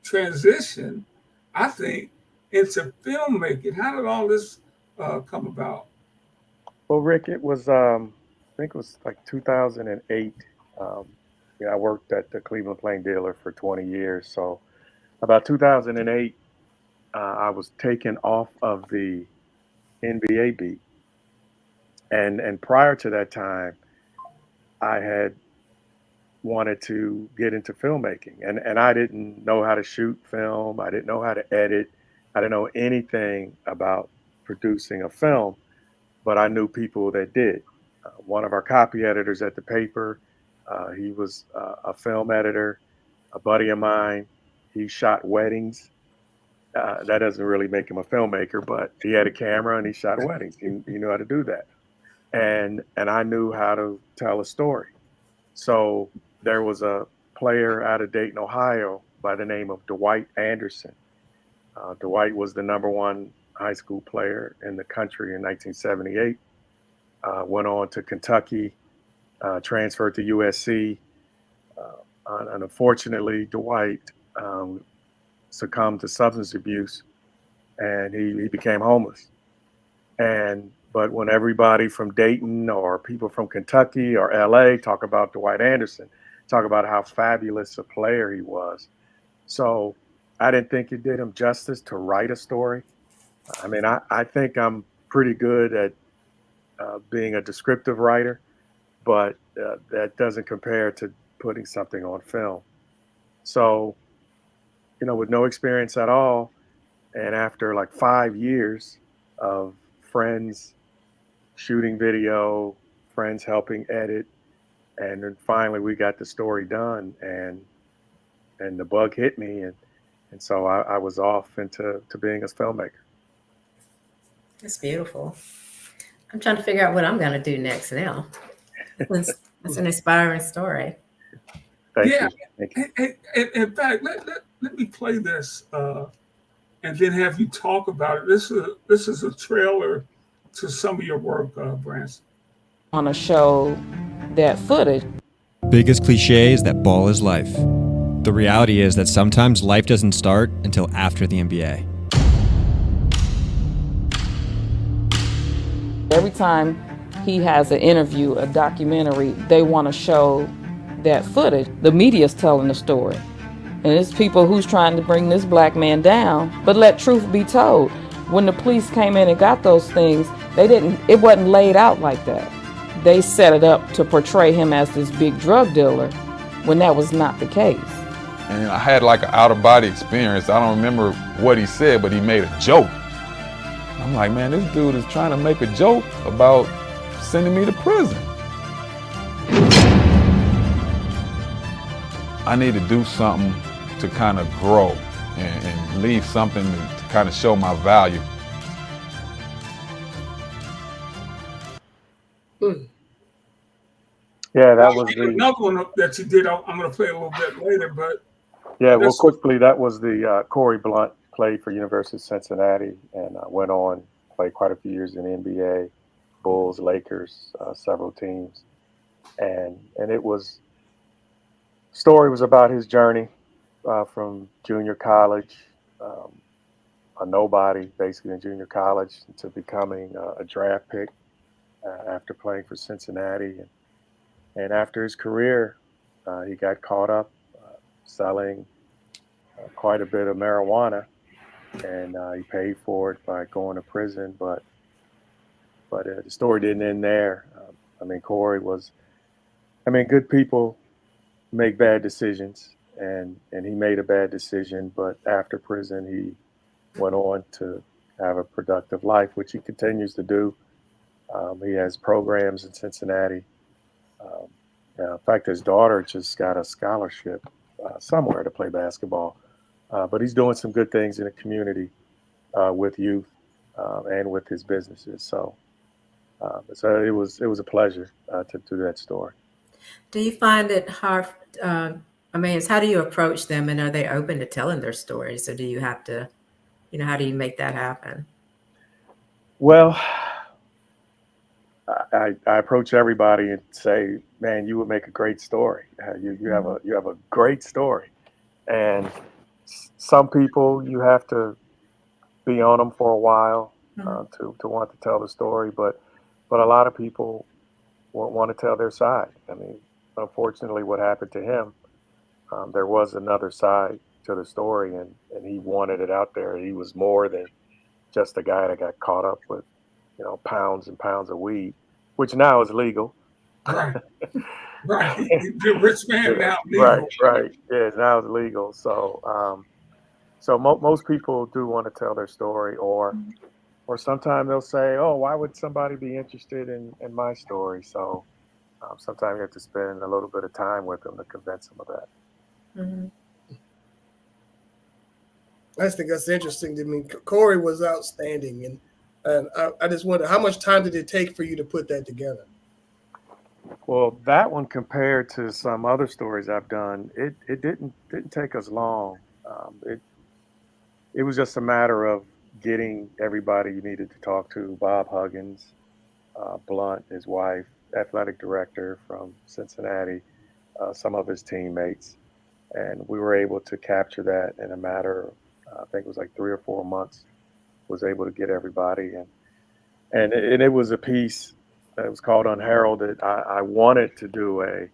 Speaker 1: transition, I think, into filmmaking. How did all this come about?
Speaker 5: Well, Rick, it was I think it was like 2008. I worked at the Cleveland Plain Dealer for 20 years. So about 2008, I was taken off of the NBA beat. And prior to that time, I had wanted to get into filmmaking. And I didn't know how to shoot film. I didn't know how to edit. I didn't know anything about producing a film, but I knew people that did. One of our copy editors at the paper, he was a film editor. A buddy of mine, he shot weddings. That doesn't really make him a filmmaker, but he had a camera and he shot weddings. He knew how to do that. And I knew how to tell a story. So there was a player out of Dayton, Ohio by the name of Dwight Anderson. Dwight was the #1 high school player in the country in 1978. Went on to Kentucky, transferred to USC. And unfortunately, Dwight succumbed to substance abuse, and he became homeless. But when everybody from Dayton or people from Kentucky or LA talk about Dwight Anderson, talk about how fabulous a player he was. So I didn't think it did him justice to write a story. I mean, I think I'm pretty good at being a descriptive writer, but that doesn't compare to putting something on film. So, with no experience at all, and after like 5 years of friends shooting video, friends helping edit, and then finally we got the story done, and the bug hit me, and so I was off into being a filmmaker.
Speaker 2: It's beautiful. I'm trying to figure out what I'm going to do next now. That's an inspiring story.
Speaker 5: Thank
Speaker 1: Yeah.
Speaker 5: you. Thank you.
Speaker 1: In fact, let me play this and then have you talk about it. This is a trailer to some of your work, Branson.
Speaker 6: On to show that footage.
Speaker 7: Biggest cliche is that ball is life. The reality is that sometimes life doesn't start until after the NBA.
Speaker 6: Every time he has an interview, a documentary, they want to show that footage. The media's telling the story. And it's people who's trying to bring this black man down. But let truth be told, when the police came in and got those things, it wasn't laid out like that. They set it up to portray him as this big drug dealer when that was not the case.
Speaker 8: And I had like an out-of-body experience. I don't remember what he said, but he made a joke. I'm like, man, this dude is trying to make a joke about sending me to prison. I need to do something to kind of grow and leave something to kind of show my value.
Speaker 5: Yeah, that was
Speaker 1: another one that you did. I'm going to play a little bit later, but
Speaker 5: yeah. Well, quickly, that was the Corey Blunt played for University of Cincinnati and went on played quite a few years in the NBA, Bulls, Lakers, several teams, and it was story was about his journey from junior college, a nobody basically in junior college, to becoming a draft pick after playing for Cincinnati. And after his career, he got caught up selling quite a bit of marijuana, and he paid for it by going to prison. But the story didn't end there. Corey was, good people make bad decisions, and he made a bad decision. But after prison, he went on to have a productive life, which he continues to do. He has programs in Cincinnati. In fact, his daughter just got a scholarship somewhere to play basketball. But he's doing some good things in the community with youth and with his businesses. So it was a pleasure to do that story.
Speaker 2: Do you find it hard? It's how do you approach them, and are they open to telling their stories, or do you have to, how do you make that happen?
Speaker 5: Well, I approach everybody and say, man, you would make a great story. You have a great story. And some people, you have to be on them for a while to want to tell the story. But a lot of people want to tell their side. Unfortunately, what happened to him, there was another side to the story, and he wanted it out there. He was more than just a guy that got caught up with pounds and pounds of weed, which now is legal.
Speaker 1: Right. You're a rich man now. Legal.
Speaker 5: Right. Yeah, now it's legal. So, most people do want to tell their story, or sometimes they'll say, "Oh, why would somebody be interested in my story?" So, sometimes you have to spend a little bit of time with them to convince them of that.
Speaker 2: Mm-hmm.
Speaker 3: I just think that's interesting to me. Corey was outstanding, and I just wonder, how much time did it take for you to put that together?
Speaker 5: Well, that one compared to some other stories I've done, it didn't take us long. It was just a matter of getting everybody you needed to talk to. Bob Huggins, Blunt, his wife, athletic director from Cincinnati, some of his teammates, and we were able to capture that in a matter of, I think it was like 3 or 4 months. Was able to get everybody, and it was a piece that was called Unheralded. I wanted to do a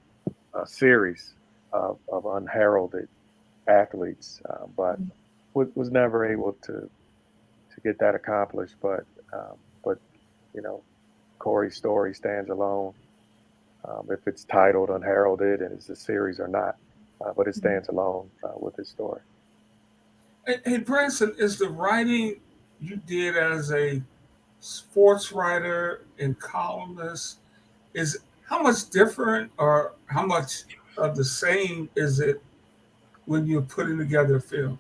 Speaker 5: series of unheralded athletes, but was never able to get that accomplished. But Corey's story stands alone. If it's titled Unheralded and it's a series or not, but it stands alone with his story.
Speaker 1: Hey, Branson, is the writing you did as a sports writer and columnist, is how much different or how much of the same is it when you're putting together a film?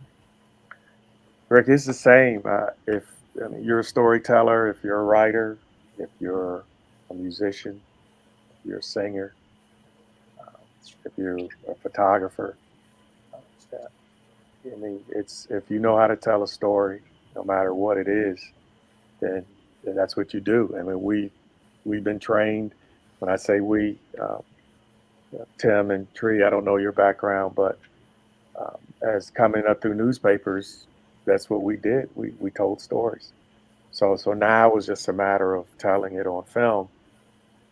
Speaker 5: Rick, it's the same. If you're a storyteller, if you're a writer, if you're a musician, if you're a singer, if you're a photographer, it's if you know how to tell a story, no matter what it is, then that's what you do. I mean, we've been trained. When I say we, Tim and Tree, I don't know your background, but as coming up through newspapers, that's what we did. We told stories. So now it was just a matter of telling it on film,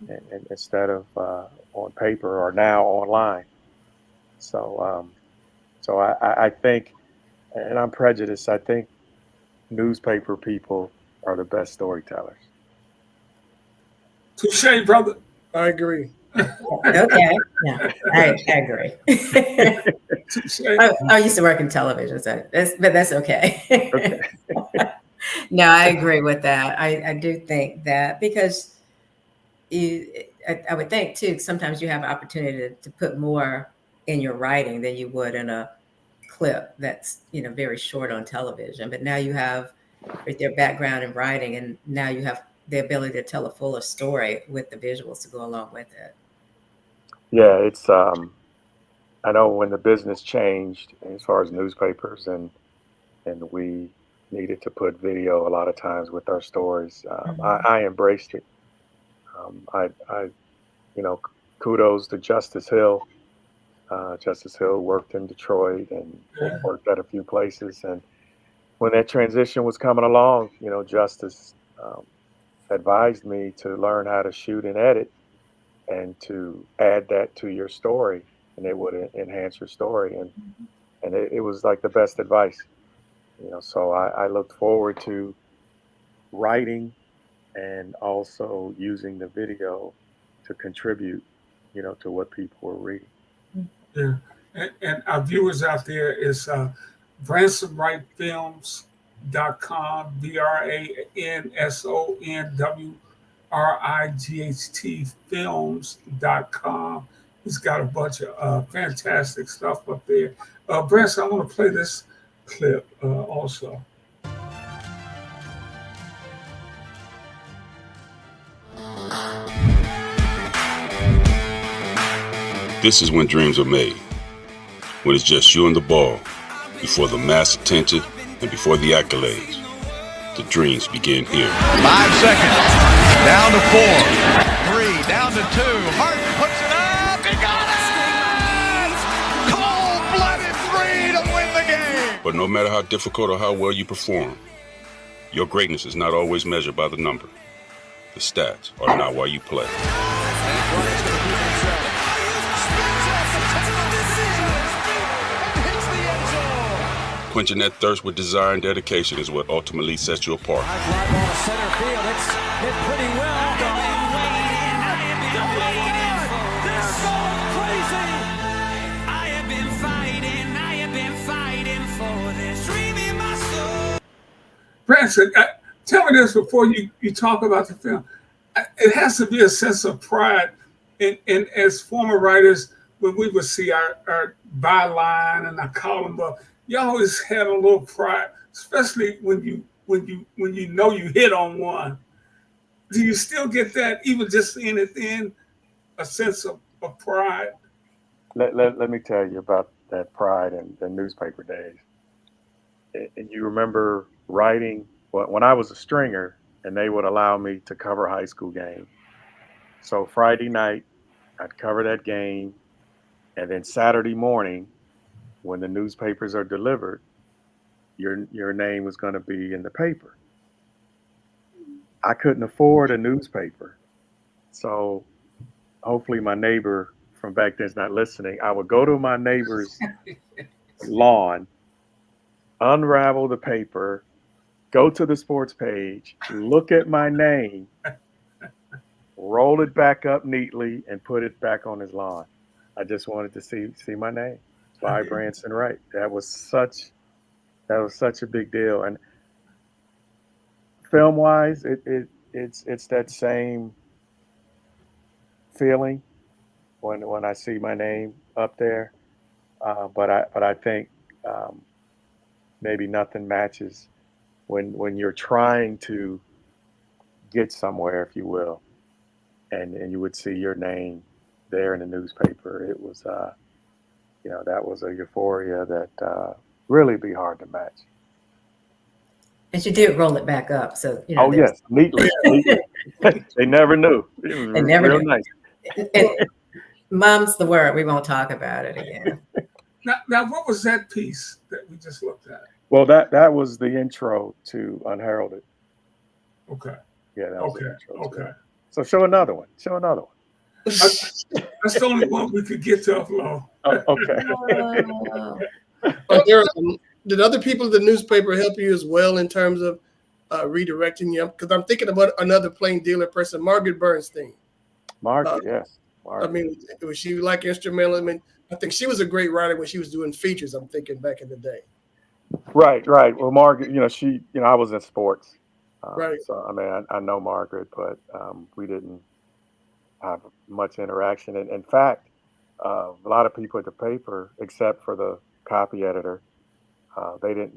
Speaker 5: and instead of on paper or now online. So I think, and I'm prejudiced, I think newspaper people are the best storytellers.
Speaker 1: Touche, brother.
Speaker 3: I agree.
Speaker 2: Okay. Yeah, I agree.
Speaker 1: Touche.
Speaker 2: I used to work in television, but that's okay.
Speaker 5: Okay.
Speaker 2: No, I agree with that. I do think that because I would think too, sometimes you have an opportunity to put more in your writing than you would in a clip that's, very short on television. But now you have with your background in writing, and now you have the ability to tell a fuller story with the visuals to go along with it.
Speaker 5: Yeah, it's I know when the business changed as far as newspapers and we needed to put video a lot of times with our stories, I embraced it. I kudos to Justice Hill. Justice Hill worked in Detroit and worked at a few places. And when that transition was coming along, Justice advised me to learn how to shoot and edit and to add that to your story, and it would enhance your story. And it was like the best advice. So I looked forward to writing and also using the video to contribute, to what people were reading.
Speaker 1: Yeah. And our viewers out there is BransonWrightFilms.com, BransonWright Films.com. He's got a bunch of fantastic stuff up there. Branson, I want to play this clip also.
Speaker 9: This is when dreams are made, when it's just you and the ball, before the mass attention and before the accolades. The dreams begin here.
Speaker 10: 5 seconds, down to 4, 3, down to 2, Hart puts it up, he got it! Cold-blooded 3 to win the game!
Speaker 9: But no matter how difficult or how well you perform, your greatness is not always measured by the number. The stats are not why you play. Quenching that thirst with desire and dedication is what ultimately sets you apart.
Speaker 11: High fly ball to center field. It's hit pretty well.
Speaker 1: Branson, tell me this before you talk about the film. It has to be a sense of pride. And as former writers, when we would see our byline and our column up, you always had a little pride, especially when you know you hit on one. Do you still get that, even just seeing it then, a sense of pride?
Speaker 5: Let me tell you about that pride in the newspaper days. And you remember writing, when I was a stringer and they would allow me to cover high school games. So Friday night, I'd cover that game. And then Saturday morning, when the newspapers are delivered, your name was going to be in the paper. I couldn't afford a newspaper. So hopefully my neighbor from back then's not listening. I would go to my neighbor's lawn, unravel the paper, go to the sports page, look at my name, roll it back up neatly, and put it back on his lawn. I just wanted to see my name by Branson Wright. That was such a big deal. And film wise, it's that same feeling when I see my name up there. But I think maybe nothing matches when you're trying to get somewhere, if you will, and you would see your name there in the newspaper. It was that was a euphoria that really be hard to match.
Speaker 2: And you did roll it back up, so
Speaker 5: Oh yes, neatly. They never knew. It was real nice.
Speaker 2: And mum's the word. We won't talk about it again.
Speaker 1: Now, what was that piece that we just looked at?
Speaker 5: Well, that was the intro to Unheralded.
Speaker 1: Okay.
Speaker 5: Yeah, that was the intro.
Speaker 1: Okay.
Speaker 5: So show another one.
Speaker 1: That's the only one we could get to upload.
Speaker 5: Okay.
Speaker 3: Did other people at the newspaper help you as well in terms of redirecting you? Because I'm thinking about another plain dealer person, Margaret Bernstein.
Speaker 5: Margaret, yes. Margaret.
Speaker 3: I mean, was she like instrumental? I mean, I think she was a great writer when she was doing features. I'm thinking back in the day.
Speaker 5: Right. Well, Margaret, I was in sports.
Speaker 3: Right.
Speaker 5: So, I mean, I know Margaret, but we didn't have much interaction. And in fact, a lot of people at the paper, except for the copy editor, they didn't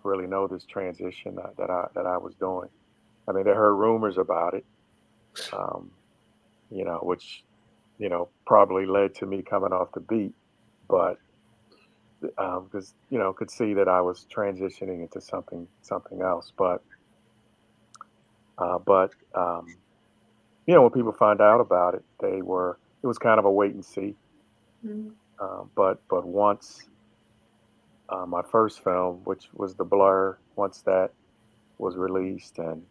Speaker 5: really know this transition that I was doing. I mean, they heard rumors about it, which, probably led to me coming off the beat, but because, could see that I was transitioning into something else. But when people find out about it, it was kind of a wait and see. Mm-hmm. But once my first film, which was The Blur, once that was released, and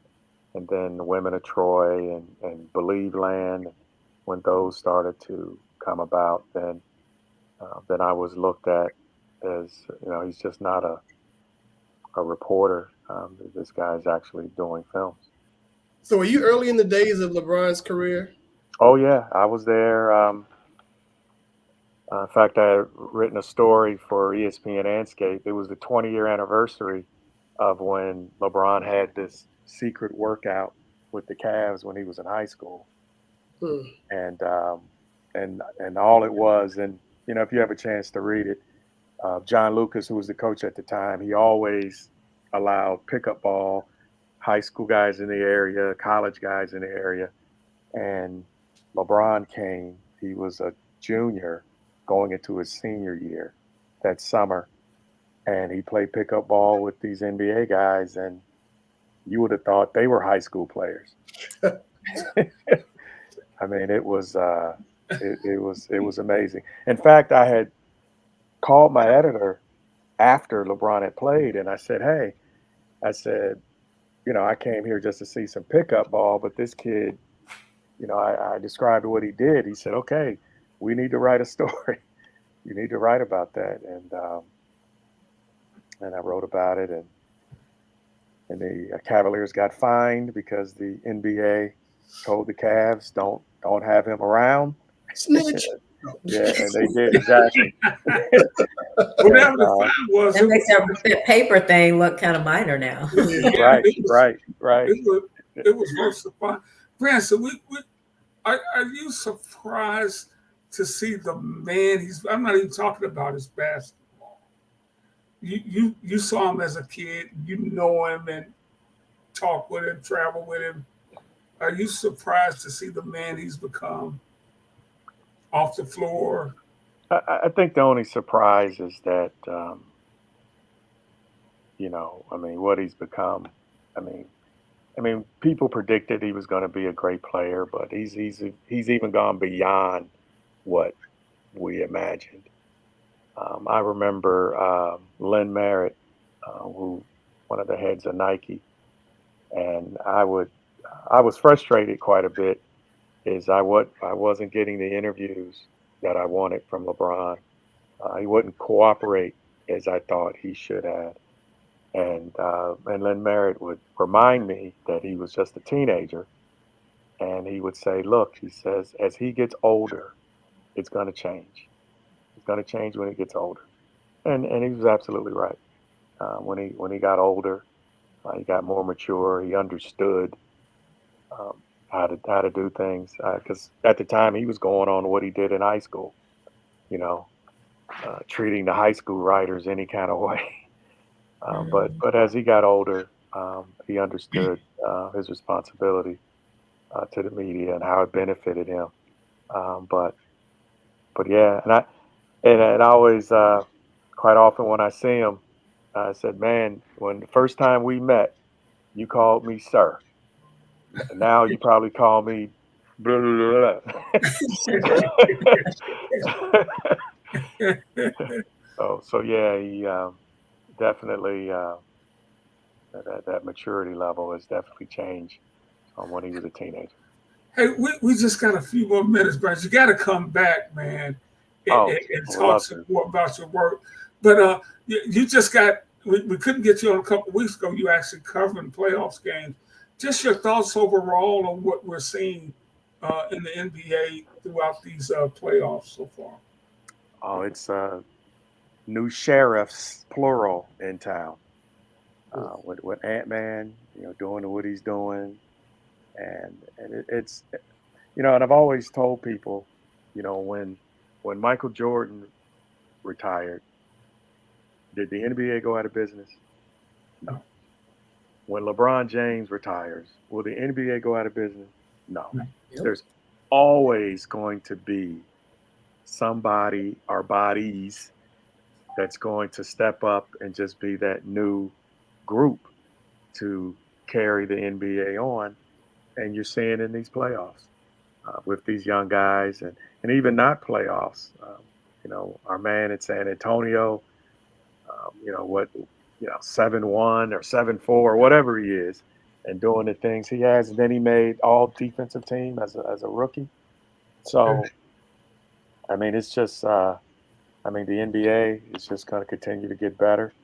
Speaker 5: then The Women of Troy and Believe Land, when those started to come about, then I was looked at as, he's just not a reporter. This guy's actually doing films.
Speaker 3: So were you early in the days of LeBron's career?
Speaker 5: Oh yeah, I was there. In fact, I had written a story for ESPN Anscape. It was the 20-year anniversary of when LeBron had this secret workout with the Cavs when he was in high school. And all it was, and if you have a chance to read it, John Lucas, who was the coach at the time, he always allowed pickup ball, high school guys in the area, college guys in the area, and LeBron came. He was a junior going into his senior year that summer, and he played pickup ball with these NBA guys, and you would have thought they were high school players. I mean, it was amazing. In fact, I had called my editor after LeBron had played, and I said, hey, I came here just to see some pickup ball, but this kid, I described what he did. He said, okay, we need to write a story. You need to write about that. And I wrote about it, and the Cavaliers got fined because the NBA told the Cavs don't have him around.
Speaker 3: Snitch.
Speaker 5: Yeah, and they did, exactly.
Speaker 1: Whatever the fine was,
Speaker 2: that makes that paper thing look kind of minor now.
Speaker 5: Right.
Speaker 1: It was worth the fine. Branson, are you surprised to see the man? I'm not even talking about his basketball. You saw him as a kid. You know him and talk with him, travel with him. Are you surprised to see the man he's become off the floor?
Speaker 5: I think the only surprise is that, what he's become. I mean, people predicted he was going to be a great player, but he's even gone beyond what we imagined. I remember Len Merritt, who one of the heads of Nike, and I was frustrated quite a bit. I wasn't getting the interviews that I wanted from LeBron. He wouldn't cooperate as I thought he should have. And Lynn Merritt would remind me that he was just a teenager. And he would say, look, he says, as he gets older, it's going to change. It's going to change when he gets older. And he was absolutely right. When he got older, he got more mature. He understood how to do things. Because at the time, he was going on what he did in high school, you know, treating the high school writers any kind of way. But as he got older, he understood his responsibility to the media and how it benefited him. But yeah, and I always quite often when I see him, I said, man, when the first time we met, you called me sir. Now you probably call me blah, blah, blah. So yeah, he definitely that maturity level has definitely changed from when he was a teenager.
Speaker 1: Hey, we just got a few more minutes, Brad. You got to come back, man, and talk some more about your work. But you just got, we couldn't get you on a couple of weeks ago. You actually covering playoffs games. Just your thoughts overall on what we're seeing in the NBA throughout these playoffs so far.
Speaker 5: Oh, it's new sheriffs, plural, in town. With Ant-Man, doing what he's doing. And it's, and I've always told people, when Michael Jordan retired, did the NBA go out of business? No. When LeBron James retires, will the NBA go out of business? No. Yep. There's always going to be somebody or bodies that's going to step up and just be that new group to carry the NBA on. And you're seeing in these playoffs with these young guys and even not playoffs. Our man in San Antonio, 7-1 or 7-4 or whatever he is, and doing the things he has. And then he made all defensive team as a rookie. So, I mean, it's just, the NBA is just going to continue to get better.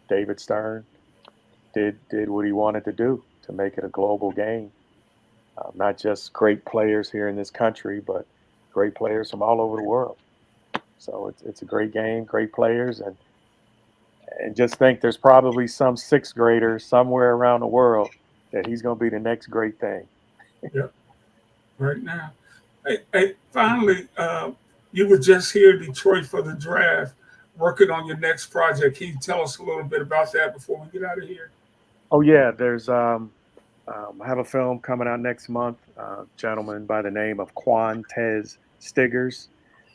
Speaker 5: David Stern did what he wanted to do to make it a global game. Not just great players here in this country, but great players from all over the world. So it's a great game, great players, and just think there's probably some sixth grader somewhere around the world that he's going to be the next great thing.
Speaker 1: Yep, right now. Hey, finally, you were just here in Detroit for the draft, working on your next project. Can you tell us a little bit about that before we get out of here?
Speaker 5: Oh yeah, there's I have a film coming out next month. A gentleman by the name of Quantez Stiggers.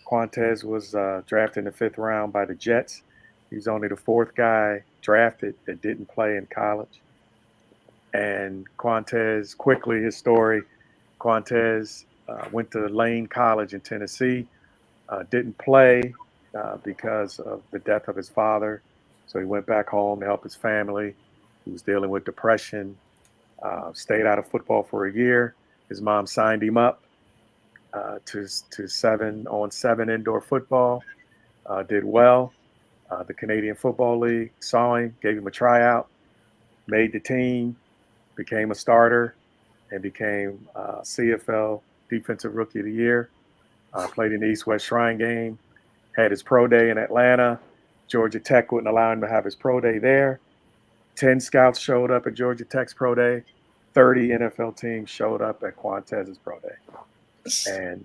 Speaker 5: Quantez was drafted in the 5th round by the Jets. He's only the 4th guy drafted that didn't play in college. And Quantez, quickly his story. Quantez went to Lane College in Tennessee. Didn't play because of the death of his father. So he went back home to help his family. He was dealing with depression, stayed out of football for a year. His mom signed him up to 7-on-7 indoor football, did well. The Canadian Football League saw him, gave him a tryout, made the team, became a starter, and became CFL Defensive Rookie of the Year. Played in the East-West Shrine game, had his pro day in Atlanta. Georgia Tech wouldn't allow him to have his pro day there. 10 scouts showed up at Georgia Tech's pro day. 30 NFL teams showed up at Quantez's pro day. And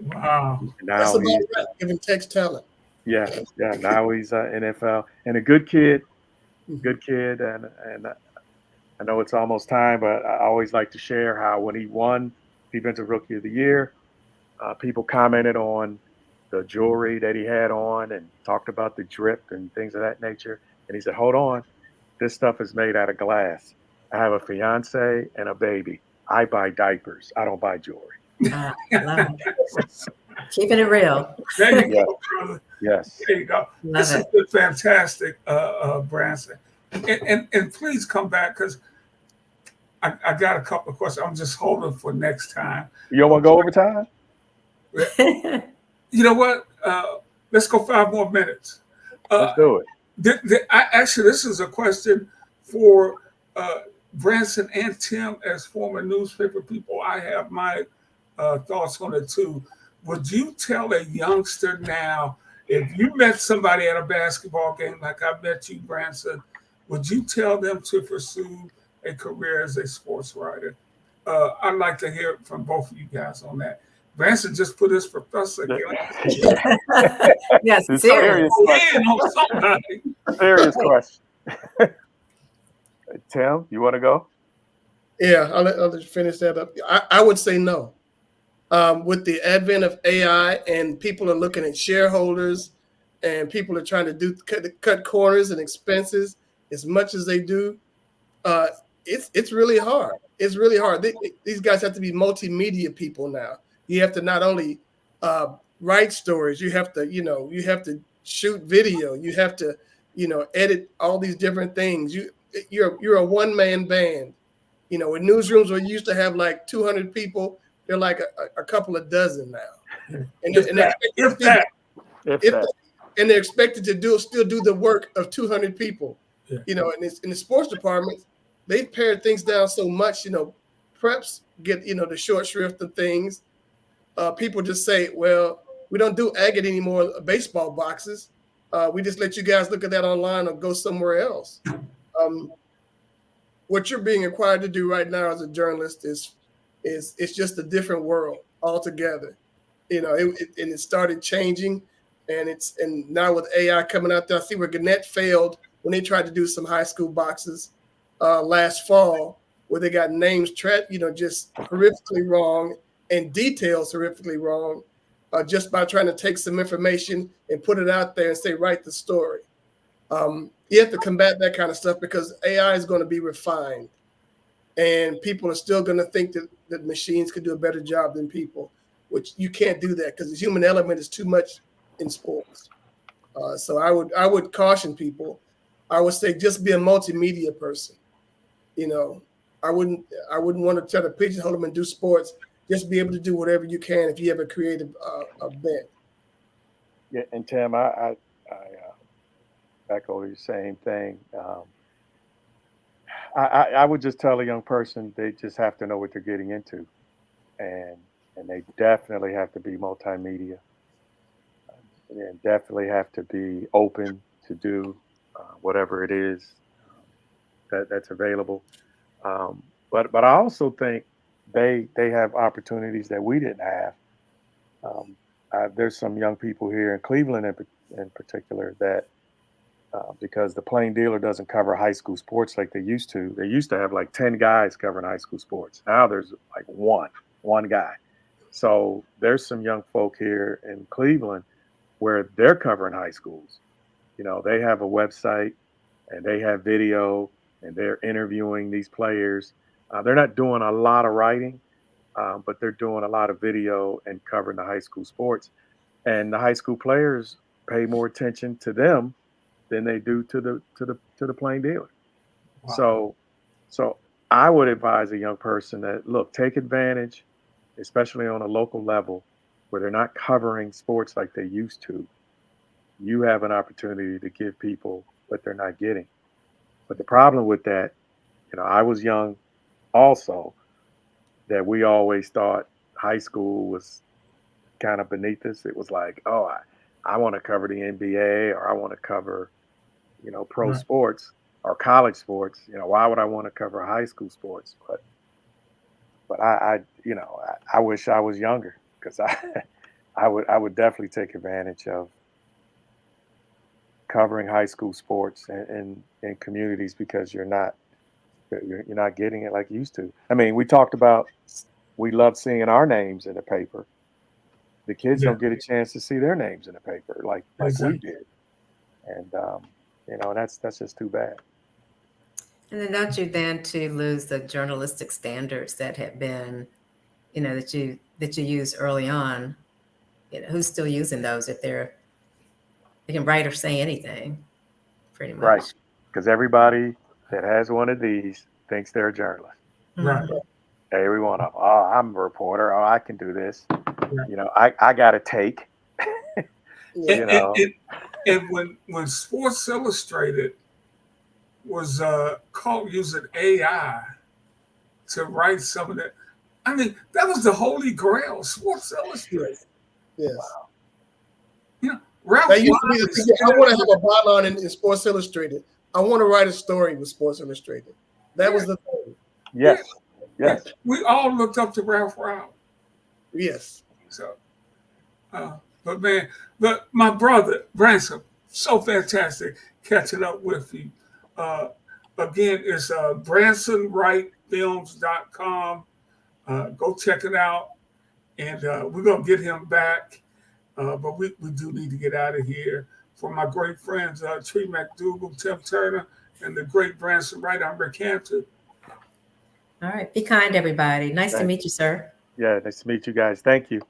Speaker 1: wow,
Speaker 5: now
Speaker 3: that's about
Speaker 5: he's
Speaker 3: right, giving Tech's talent.
Speaker 5: Yeah. Now he's NFL and a good kid, and I know it's almost time, but I always like to share how when he won Defensive Rookie of the Year, people commented on the jewelry that he had on and talked about the drip and things of that nature. And he said, "Hold on, this stuff is made out of glass. I have a fiance and a baby. I buy diapers. I don't buy jewelry."
Speaker 2: Love it. Keeping it real.
Speaker 1: There you go, brother.
Speaker 5: Yes.
Speaker 1: There you go.
Speaker 2: Love
Speaker 1: This
Speaker 2: it.
Speaker 1: has been fantastic, Branson. And please come back because I got a couple of questions. I'm just holding for next time.
Speaker 5: You don't want to go overtime?
Speaker 1: You know what? Let's go 5 more minutes.
Speaker 5: Let's do it.
Speaker 1: Actually, this is a question for Branson and Tim as former newspaper people. I have my thoughts on it too. Would you tell a youngster now, if you met somebody at a basketball game like I met you, Branson, would you tell them to pursue a career as a sports writer? I'd like to hear from both of you guys on that. Branson just put his professor
Speaker 2: Yes,
Speaker 5: It's
Speaker 2: serious.
Speaker 1: on somebody.
Speaker 5: Serious question. Tim, you want to go?
Speaker 3: Yeah, I'll let you finish that up. I would say no. With the advent of AI and people are looking at shareholders and people are trying to cut corners and expenses as much as they do, it's really hard. It's really hard. These guys have to be multimedia people now. You have to not only write stories, you have to shoot video, you have to edit all these different things. You're a one-man band. In newsrooms where you used to have like 200 people, they're like a couple of dozen now. And they're expected to still do the work of 200 people.
Speaker 1: Yeah.
Speaker 3: In the sports departments, they've pared things down so much. Preps get the short shrift of things. People just say, well, we don't do agate anymore, baseball boxes. We just let you guys look at that online or go somewhere else. What you're being required to do right now as a journalist is it's just a different world altogether. It started changing, and now with AI coming out there, I see where Gannett failed when they tried to do some high school boxes last fall, where they got names just horrifically wrong and details horrifically wrong, just by trying to take some information and put it out there and say, write the story. You have to combat that kind of stuff because AI is going to be refined, and people are still going to think that machines could do a better job than people, which you can't do that because the human element is too much in sports. So I would caution people. I would say just be a multimedia person. I wouldn't want to try to pigeonhole them and do sports. Just be able to do whatever you can if you have a creative bent.
Speaker 5: Yeah, and Tim, I echo the same thing. I would just tell a young person they just have to know what they're getting into, and they definitely have to be multimedia, and definitely have to be open to do whatever it is that's available. But I also think they have opportunities that we didn't have. There's some young people here in Cleveland in particular that because the Plain Dealer doesn't cover high school sports like they used to. They used to have like 10 guys covering high school sports. Now there's like one guy. So there's some young folk here in Cleveland where they're covering high schools. They have a website and they have video and they're interviewing these players. They're not doing a lot of writing, but they're doing a lot of video and covering the high school sports. And the high school players pay more attention to them than they do to the Plain Dealer. Wow. So I would advise a young person that, look, take advantage, especially on a local level where they're not covering sports like they used to. You have an opportunity to give people what they're not getting. But the problem with that, I was young also, that we always thought high school was kind of beneath us. It was like, oh, I want to cover the NBA or I want to cover, pro sports or college sports. Why would I want to cover high school sports? But I wish I was younger because I would definitely take advantage of covering high school sports in communities because you're not getting it like you used to. I mean, we talked about we love seeing our names in the paper. The kids don't get a chance to see their names in the paper like we did, and that's just too bad.
Speaker 2: And then don't you then to lose the journalistic standards that have been, that you used early on? Who's still using those if they can write or say anything, pretty much.
Speaker 5: Right, because everybody that has one of these thinks they're a journalist.
Speaker 1: Right.
Speaker 5: Every one of them. Oh, I'm a reporter. Oh, I can do this. Right. I got a take.
Speaker 1: And when Sports Illustrated was caught using AI to write some of that, I mean, that was the holy grail. Sports Illustrated.
Speaker 3: Yes.
Speaker 1: You know, Ralph
Speaker 3: That used to be the
Speaker 1: Wiley
Speaker 3: thing. I
Speaker 1: said-
Speaker 3: want to have a byline in Sports Illustrated. I want to write a story with Sports Illustrated. That was the thing.
Speaker 5: Yes. Yes.
Speaker 1: We all looked up to Ralph Wiley.
Speaker 3: Yes.
Speaker 1: So, but man, but my brother Branson, so fantastic catching up with you. Again, it's BransonWrightFilms.com. Go check it out, and we're gonna get him back. But we do need to get out of here. For my great friends, Tree McDougal, Tim Turner, and the great Branson Wright, I'm Rick Hampton.
Speaker 2: All right. Be kind, everybody. Nice to
Speaker 5: Thank
Speaker 2: meet you, sir.
Speaker 5: Yeah, nice to meet you guys. Thank you.